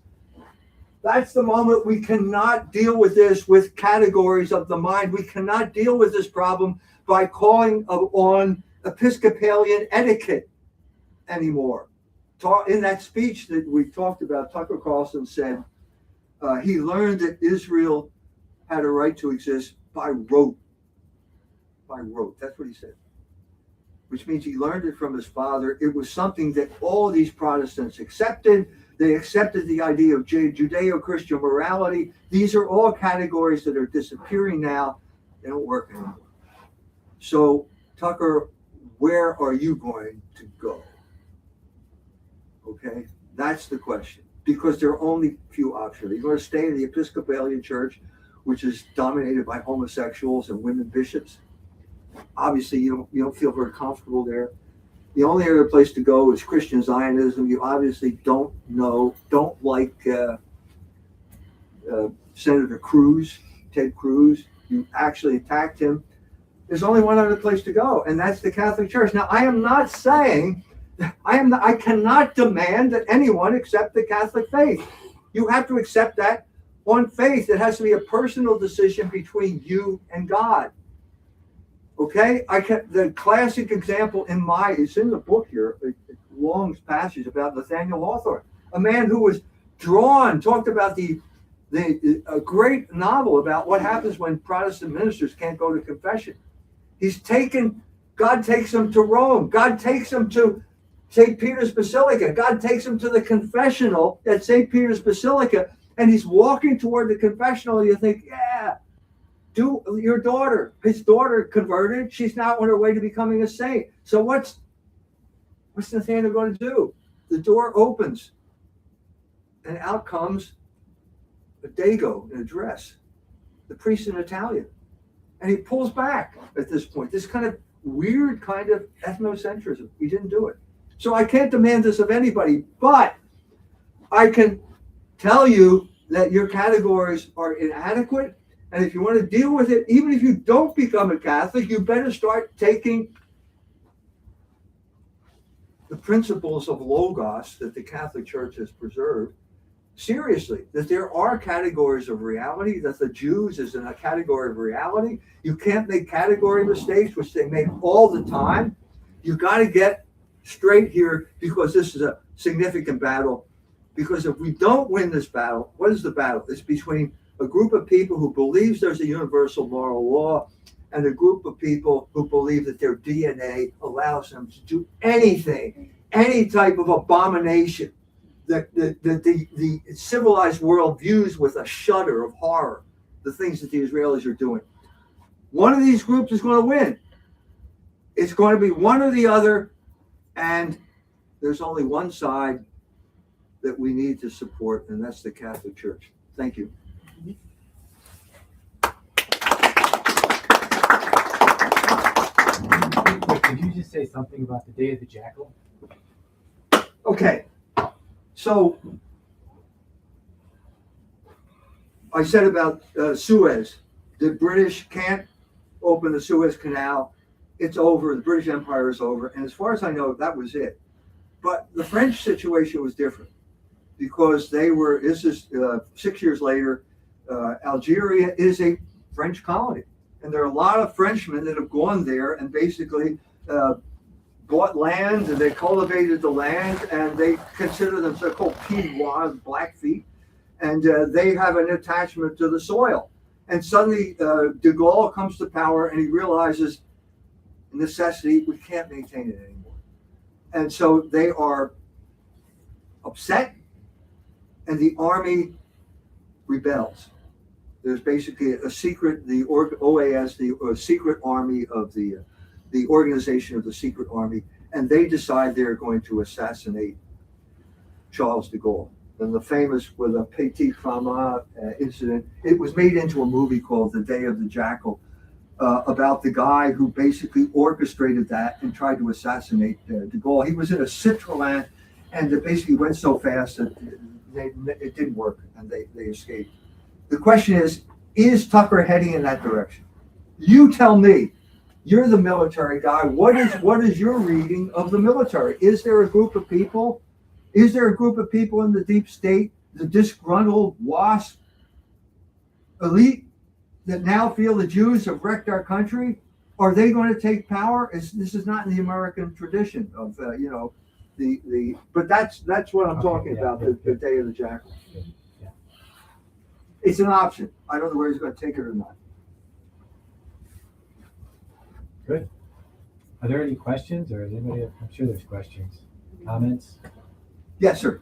That's the moment we cannot deal with this with categories of the mind. We cannot deal with this problem by calling on Episcopalian etiquette anymore. In that speech that we talked about, Tucker Carlson said he learned that Israel had a right to exist by rote. By rote. That's what he said. Which means he learned it from his father. It was something that all of these Protestants accepted. They accepted the idea of Judeo-Christian morality. These are all categories that are disappearing now. They don't work anymore. So, Tucker, where are you going to go? Okay, that's the question. Because there are only few options. You're going to stay in the Episcopalian Church, which is dominated by homosexuals and women bishops. Obviously, you don't feel very comfortable there. The only other place to go is Christian Zionism. You obviously don't like Senator Cruz, Ted Cruz. You actually attacked him. There's only one other place to go, and that's the Catholic Church. Now, I am not saying I cannot demand that anyone accept the Catholic faith. You have to accept that on faith. It has to be a personal decision between you and God. Okay, the classic example it's in the book here, a long passage about Nathaniel Hawthorne, a man who was talked about a great novel about what happens when Protestant ministers can't go to confession. God takes him to Rome. God takes him to St. Peter's Basilica. God takes him to the confessional at St. Peter's Basilica, and he's walking toward the confessional, and you think, yeah, his daughter converted. She's now on her way to becoming a saint. So what's Nathaniel going to do? The door opens, and out comes a dago in a dress, the priest in Italian. And he pulls back at this point, this kind of weird kind of ethnocentrism. He didn't do it. So I can't demand this of anybody, but I can tell you that your categories are inadequate. And if you want to deal with it, even if you don't become a Catholic, you better start taking the principles of Logos that the Catholic Church has preserved seriously, that there are categories of reality, that the Jews is in a category of reality. You can't make category mistakes, which they make all the time. You got to get straight here, because this is a significant battle. Because if we don't win this battle, what is the battle? It's between a group of people who believes there's a universal moral law and a group of people who believe that their DNA allows them to do anything, any type of abomination that the civilized world views with a shudder of horror, the things that the Israelis are doing. One of these groups is going to win. It's going to be one or the other, and there's only one side that we need to support, and that's the Catholic Church. Thank you. Could you just say something about the Day of the Jackal? Okay, so I said about Suez. The British can't open the Suez Canal. It's over. The British Empire is over. And as far as I know, that was it. But the French situation was different, because this is 6 years later, Algeria is a French colony. And there are a lot of Frenchmen that have gone there and basically bought land, and they cultivated the land, and they consider themselves called Pieds-Noirs, Blackfeet, and they have an attachment to the soil. And suddenly de Gaulle comes to power and he realizes necessity, we can't maintain it anymore. And so they are upset and the army rebels. There's basically a secret, the OAS, the secret army of the organization of the secret army, and they decide they're going to assassinate Charles de Gaulle. And the famous with a Petit Fama incident, it was made into a movie called The Day of the Jackal, about the guy who basically orchestrated that and tried to assassinate de Gaulle. He was in a Citroën, and it basically went so fast that it didn't work, and they escaped. The question is Tucker heading in that direction? You tell me. You're the military guy. What is your reading of the military? Is there a group of people? Is there a group of people in the deep state, the disgruntled WASP elite, that now feel the Jews have wrecked our country? Are they going to take power? This is not in the American tradition of but that's what I'm talking about. The Day of the Jackal. Yeah. It's an option. I don't know whether he's going to take it or not. Good. Are there any questions, or is anybody? I'm sure there's questions, comments. Yes, sir.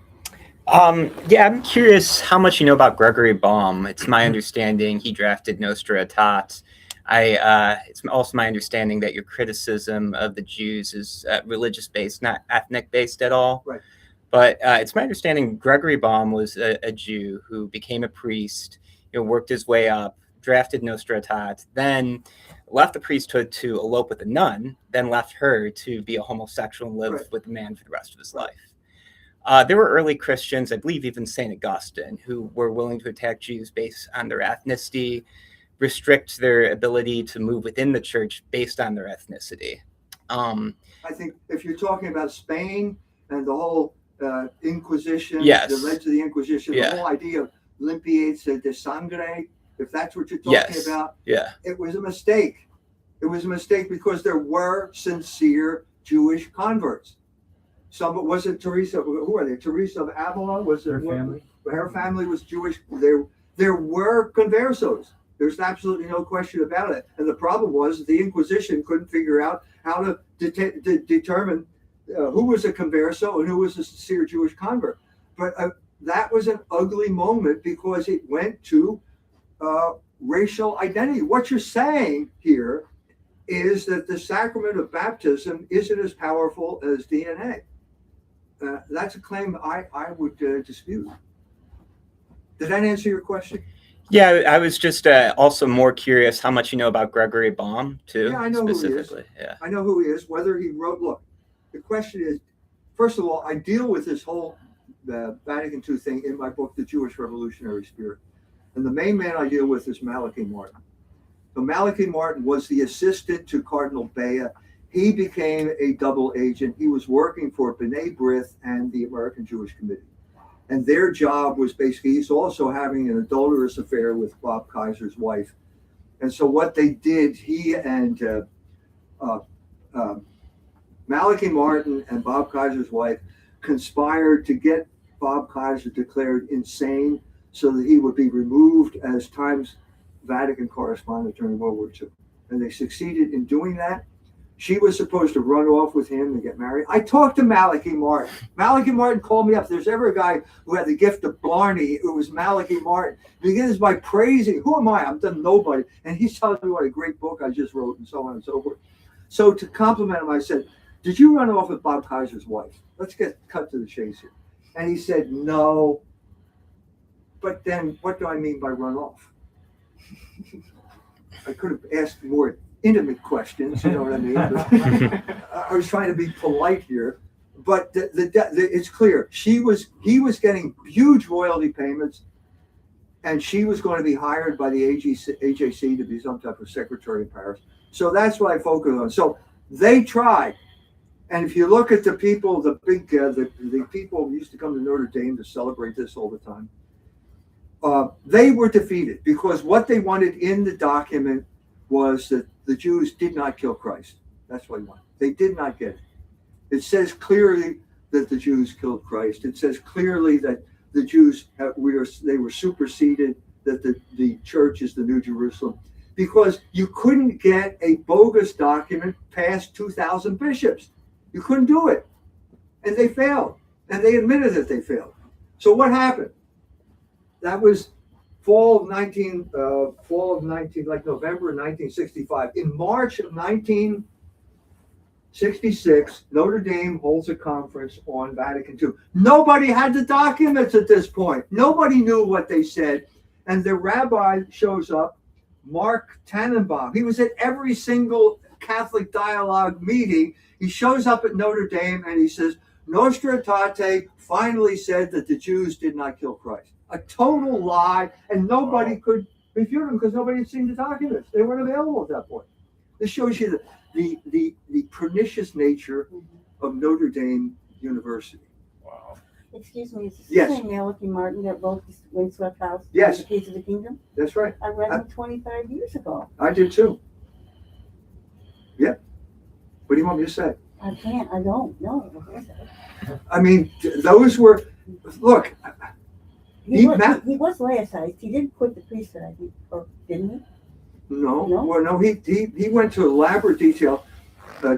Yeah, I'm curious how much you know about Gregory Baum. It's my understanding he drafted Nostra Aetate. It's also my understanding that your criticism of the Jews is religious-based, not ethnic-based at all. Right. But it's my understanding Gregory Baum was a Jew who became a priest, worked his way up, drafted Nostra Aetate, then left the priesthood to elope with a nun, then left her to be a homosexual and live with a man for the rest of his life. There were early Christians, I believe even St. Augustine, who were willing to attack Jews based on their ethnicity, restrict their ability to move within the church based on their ethnicity. I think if you're talking about Spain and the whole Inquisition, yes. that led to the Inquisition, Yeah. the whole idea of limpieza de sangre, if that's what you're talking about, it was a mistake. It was a mistake because there were sincere Jewish converts. Some wasn't Teresa. Who are they? Teresa of Avila was Her family. Her family was Jewish. There were conversos. There's absolutely no question about it. And the problem was the Inquisition couldn't figure out how to determine who was a converso and who was a sincere Jewish convert. But that was an ugly moment because it went to racial identity. What you're saying here is that the sacrament of baptism isn't as powerful as DNA. That's a claim I would dispute. Did that answer your question? Yeah, I was just also more curious how much you know about Gregory Baum, too, Yeah, I know specifically. who he is. I know who he is, whether he wrote, look, the question is, first of all, I deal with this whole Vatican II thing in my book, The Jewish Revolutionary Spirit. And the main man I deal with is Malachi Martin. So Malachi Martin was the assistant to Cardinal Bea. He became a double agent. He was working for B'nai B'rith and the American Jewish Committee. And their job was basically, he's also having an adulterous affair with Bob Kaiser's wife. And so what they did, he and Malachi Martin and Bob Kaiser's wife conspired to get Bob Kaiser declared insane so that he would be removed as Times Vatican correspondent during World War II. And they succeeded in doing that. She was supposed to run off with him and get married. I talked to Malachi Martin. Malachi Martin called me up. If there's ever a guy who had the gift of Blarney, it was Malachi Martin. He begins by praising, who am I? I'm done nobody. And he's telling me what a great book I just wrote and so on and so forth. So to compliment him, I said, did you run off with Bob Kaiser's wife? Let's get cut to the chase here. And he said, no. But then what do I mean by run off? I could have asked more intimate questions, you know what I mean? I was trying to be polite here, but it's clear he was getting huge royalty payments, and she was going to be hired by the AJC to be some type of secretary in Paris. So that's what I focus on. So they tried, and if you look at the people, the people who used to come to Notre Dame to celebrate this all the time, they were defeated because what they wanted in the document was that the Jews did not kill Christ. That's what they wanted. They did not get it. It says clearly that the Jews killed Christ. It says clearly that the Jews they were superseded, that the church is the New Jerusalem, because you couldn't get a bogus document past 2,000 bishops. You couldn't do it. And they failed. And they admitted that they failed. So what happened? That was fall of 19, like November 1965. In March of 1966, Notre Dame holds a conference on Vatican II. Nobody had the documents at this point. Nobody knew what they said. And the rabbi shows up, Mark Tannenbaum. He was at every single Catholic dialogue meeting. He shows up at Notre Dame and he says, Nostra Aetate finally said that the Jews did not kill Christ. A total lie, and nobody could refute him because nobody had seen the documents. They weren't available at that point. This shows you the pernicious nature of Notre Dame University. Wow. Excuse me, is this Yes. the same Malachy Martin that wrote the Windswept House? Yes. The Keys of the Kingdom? That's right. I read him 25 years ago. I did too. Yep. What do you want me to say? I don't know. I mean, those were, look, He was laicized. He did quit the priesthood, I think, or didn't he? no, No? well, no, he went to elaborate detail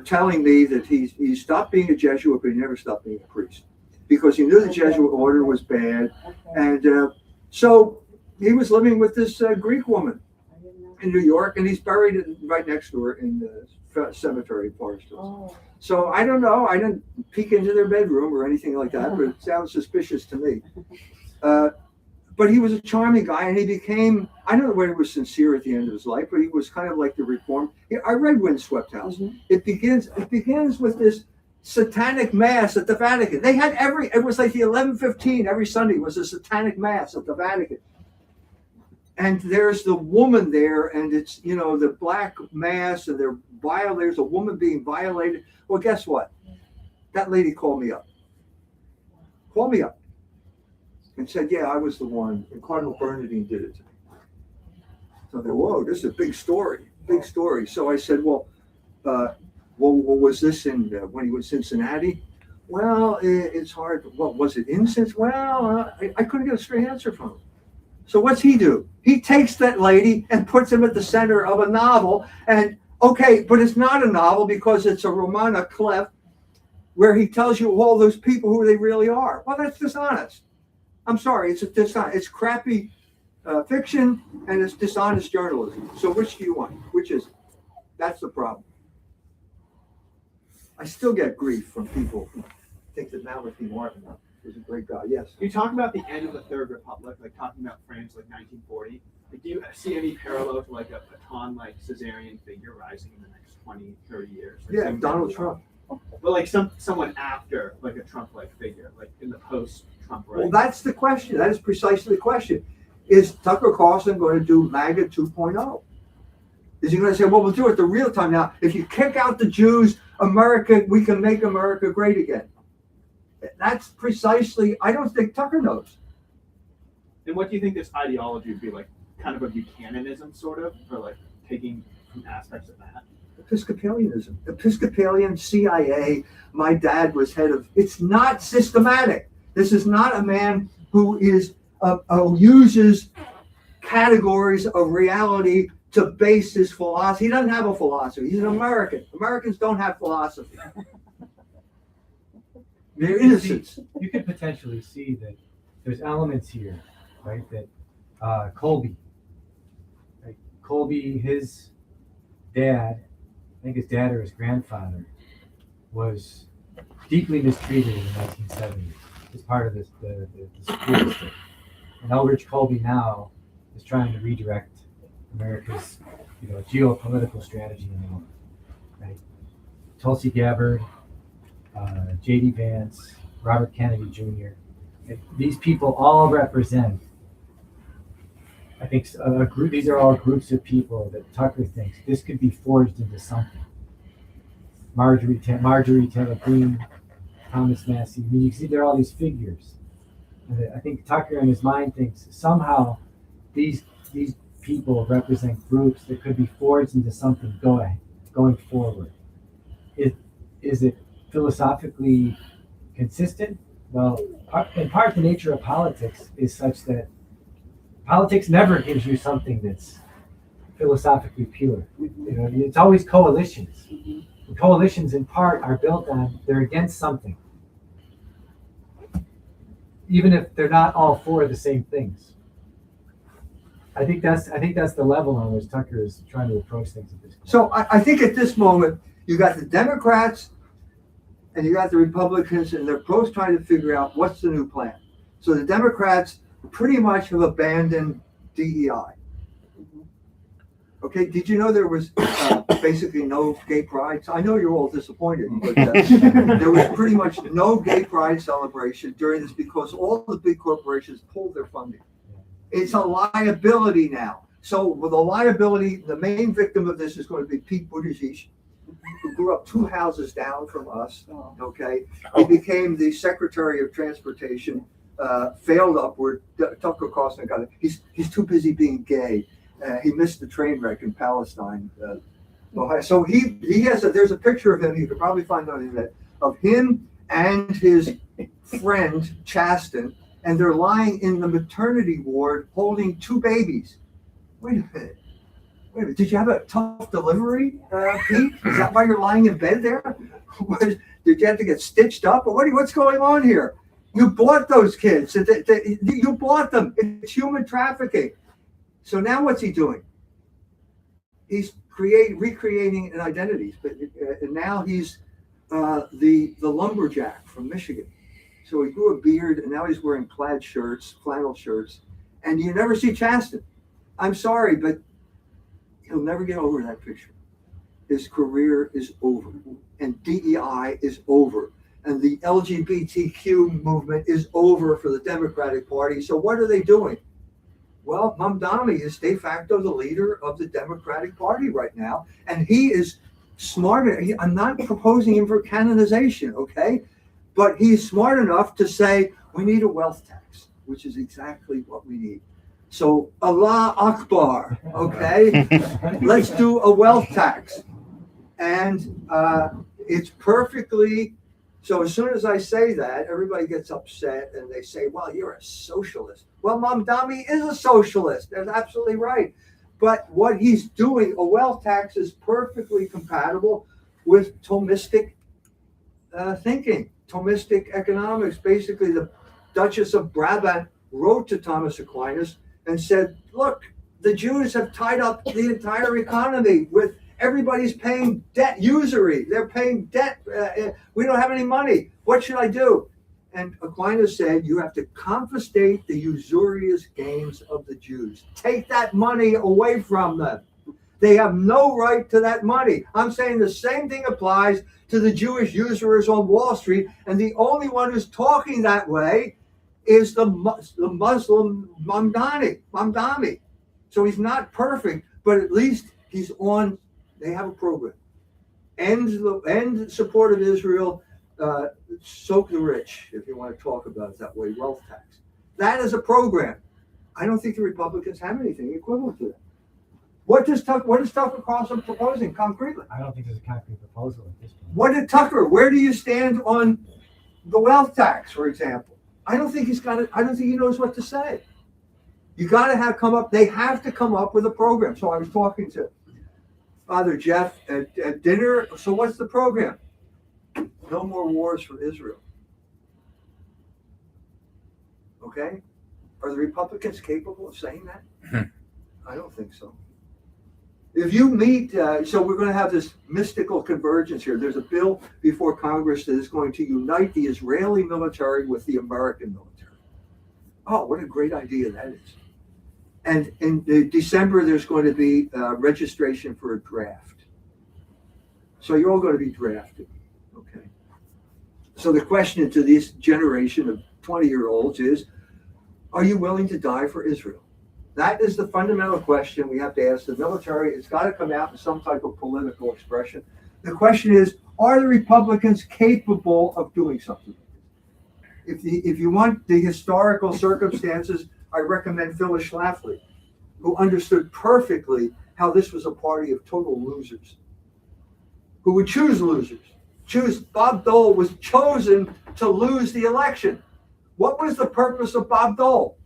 telling me that he stopped being a Jesuit, but he never stopped being a priest because he knew the Jesuit order was bad. Okay. And so he was living with this Greek woman I didn't know. in New York, and he's buried right next to her in the cemetery in Forest Hills. Oh, So I don't know. I didn't peek into their bedroom or anything like that, but it sounds suspicious to me. But he was a charming guy, and he became, I don't know whether he was sincere at the end of his life, but he was kind of like the reform. I read Windswept House. mhm. It begins with this satanic mass at the Vatican. They had it was like the 11:15 every Sunday was a satanic mass at the Vatican. And there's the woman there, and it's, the black mass, and there's a woman being violated. Well, guess what? That lady called me up. And said, yeah, I was the one. And Cardinal Bernardine did it to me. So I thought, whoa, this is a big story. So I said, well, was this when he was in Cincinnati? Well, it's hard. What was it in Cincinnati? Well, I couldn't get a straight answer from him. So what's he do? He takes that lady and puts him at the center of a novel. And okay, but it's not a novel because it's a Romana clef where he tells you all those people who they really are. Well, that's dishonest. I'm sorry, it's crappy fiction and it's dishonest journalism. So which do you want? Which is it? That's the problem. I still get grief from people who think that Malachy Martin was a great guy. Yes. You talk about the end of the Third Republic, like talking about France, like 1940. Like, do you see any parallel to like a baton-like Caesarian figure rising in the next 20, 30 years? Like Yeah, Donald Trump. But like someone after, like a Trump-like figure, like in the post-Trump Well, right? that's the question. That is precisely the question. Is Tucker Carlson going to do MAGA 2.0? Is he going to say, well, we'll do it the real time now. If you kick out the Jews, we can make America great again. That's precisely, I don't think Tucker knows. And what do you think this ideology would be like? Kind of a Buchananism, sort of, or like taking some aspects of that? Episcopalianism, Episcopalian, CIA. My dad was head of. It's not systematic. This is not a man who uses categories of reality to base his philosophy. He doesn't have a philosophy. He's an American. Americans don't have philosophy. They're innocents. You could potentially see that there's elements here, right? That Colby, his dad, I think his dad or his grandfather, was deeply mistreated in the 1970s as part of the school district. And Elbridge Colby now is trying to redirect America's geopolitical strategy in the world. Right? Tulsi Gabbard, J.D. Vance, Robert Kennedy Jr. These people all represent, I think, a group. These are all groups of people that Tucker thinks this could be forged into something. Marjorie Taylor Greene, Thomas Massey. I mean, you can see there are all these figures. And I think Tucker in his mind thinks somehow these people represent groups that could be forged into something going forward. Is it philosophically consistent? Well, in part, the nature of politics is such that Politics never gives you something that's philosophically pure. It's always coalitions. And coalitions in part are built on, they're against something. Even if they're not all for the same things. I think that's the level on which Tucker is trying to approach things at this point. So I think at this moment, you got the Democrats and you got the Republicans, and they're both trying to figure out what's the new plan. So the Democrats pretty much have abandoned DEI. Okay, did you know there was basically no gay pride? I know you're all disappointed, but there was pretty much no gay pride celebration during this because all the big corporations pulled their funding. It's a liability now. So with a liability, the main victim of this is going to be Pete Buttigieg, who grew up 2 houses down from us. Okay, he became the Secretary of Transportation, failed upward. Tucker Carlson got it. He's too busy being gay. He missed the train wreck in Palestine, Ohio. So he has there's a picture of him. You could probably find on the internet of him and his friend Chasten, and they're lying in the maternity ward holding 2 babies. Wait a minute. Did you have a tough delivery, Pete? Is that why you're lying in bed there? Did you have to get stitched up, or what's going on here? You bought those kids. You bought them. It's human trafficking. So now what's he doing? He's recreating an identity, and now he's the lumberjack from Michigan. So he grew a beard, and now he's wearing plaid shirts, flannel shirts, and you never see Chasten. I'm sorry, but he'll never get over that picture. His career is over, and DEI is over, and the LGBTQ movement is over for the Democratic Party. So what are they doing? Well, Mamdani is de facto the leader of the Democratic Party right now, and he is smart. I'm not proposing him for canonization, okay? But he's smart enough to say, we need a wealth tax, which is exactly what we need. So Allah Akbar, okay? Let's do a wealth tax. And it's perfectly, so as soon as I say that, everybody gets upset and they say, well, you're a socialist. Well, Mamdani is a socialist. That's absolutely right. But what he's doing, a wealth tax, is perfectly compatible with Thomistic thinking, Thomistic economics. Basically, the Duchess of Brabant wrote to Thomas Aquinas and said, look, the Jews have tied up the entire economy with everybody's paying debt, usury. They're paying debt. We don't have any money. What should I do? And Aquinas said, you have to confiscate the usurious gains of the Jews. Take that money away from them. They have no right to that money. I'm saying the same thing applies to the Jewish usurers on Wall Street. And the only one who's talking that way is the Muslim Mamdani. So he's not perfect, but at least he's on. They have a program. End support of Israel. Soak the rich, if you want to talk about it that way, wealth tax. That is a program. I don't think the Republicans have anything equivalent to that. What is Tucker Carlson proposing concretely? I don't think there's a concrete proposal at this point. Where do you stand on the wealth tax, for example? I don't think I don't think he knows what to say. You got to they have to come up with a program. So I was talking to Father Jeff at dinner. So what's the program? No more wars for Israel. Okay? Are the Republicans capable of saying that? I don't think so. If you meet, so we're going to have this mystical convergence here. There's a bill before Congress that is going to unite the Israeli military with the American military. Oh, what a great idea that is. And in December, there's going to be registration for a draft. So you're all going to be drafted. Okay. So the question to this generation of 20-year-olds is, are you willing to die for Israel? That is the fundamental question we have to ask the military. It's got to come out in some type of political expression. The question is, are the Republicans capable of doing something? If you want the historical circumstances, I recommend Phyllis Schlafly, who understood perfectly how this was a party of total losers, who would choose losers. Bob Dole was chosen to lose the election. What was the purpose of Bob Dole?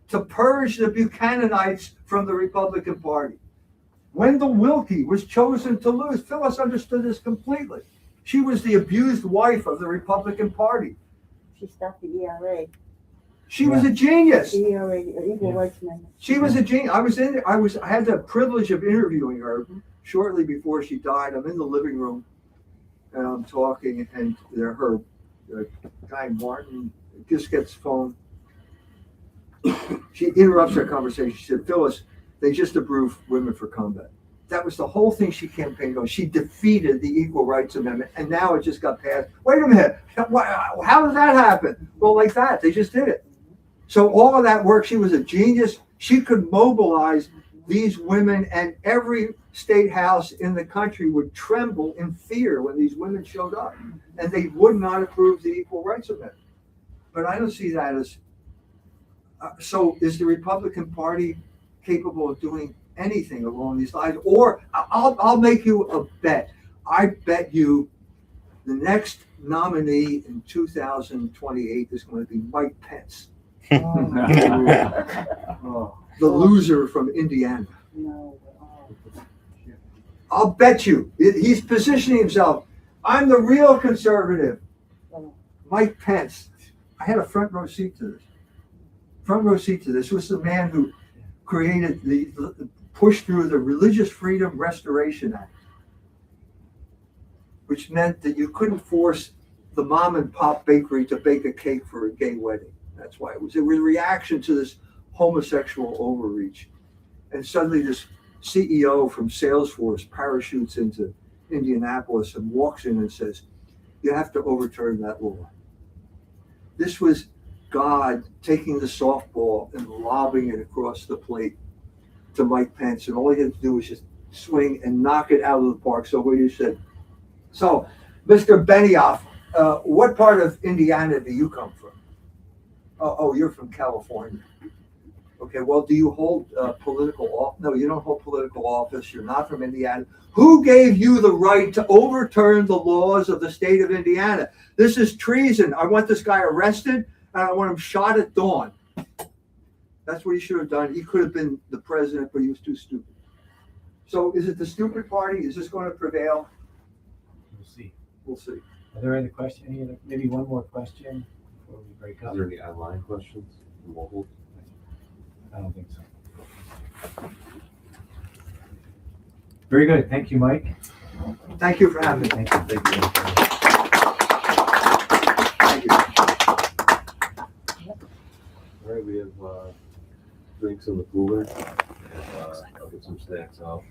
to purge the Buchananites from the Republican Party. Wendell Willkie was chosen to lose. Phyllis understood this completely. She was the abused wife of the Republican Party. She stopped the ERA. She was a genius. The ERA, the Equal Rights Amendment. She was a genius. I had the privilege of interviewing her shortly before she died. I'm in the living room and I'm talking, and her guy Martin just gets phone. She interrupts our conversation. She said, "Phyllis, they just approved women for combat." That was the whole thing she campaigned on. She defeated the Equal Rights Amendment, and now it just got passed. Wait a minute. How did that happen? Well, like that. They just did it. So all of that work, she was a genius. She could mobilize these women, and every state house in the country would tremble in fear when these women showed up, and they would not approve the Equal Rights Amendment. But I don't see that as... so is the Republican Party capable of doing anything along these lines? Or I'll make you a bet. I bet you the next nominee in 2028 is going to be Mike Pence. Oh. The loser from Indiana. No. I'll bet you he's positioning himself. I'm the real conservative. Mike Pence. I had a front row seat to this. Front row seat to this. This was the man who created pushed through the Religious Freedom Restoration Act, which meant that you couldn't force the mom and pop bakery to bake a cake for a gay wedding. That's why it was a reaction to this homosexual overreach. And suddenly this CEO from Salesforce parachutes into Indianapolis and walks in and says, "You have to overturn that law." This was God taking the softball and lobbing it across the plate to Mike Pence. And all he had to do was just swing and knock it out of the park. So what you said. So, Mr. Benioff, what part of Indiana do you come from? Oh, you're from California. Okay, well, do you hold political office? No, you don't hold political office. You're not from Indiana. Who gave you the right to overturn the laws of the state of Indiana? This is treason. I want this guy arrested, and I want him shot at dawn. That's what he should have done. He could have been the president, but he was too stupid. So is it the stupid party? Is this going to prevail? We'll see. We'll see. Are there any questions? Maybe one more question before we break up? Is there any online questions? Mobile? I don't think so. Very good. Thank you, Mike. Thank you for having me. Thank you. Thank you. Thank you. All right, we have drinks in the cooler. I'll get some snacks out.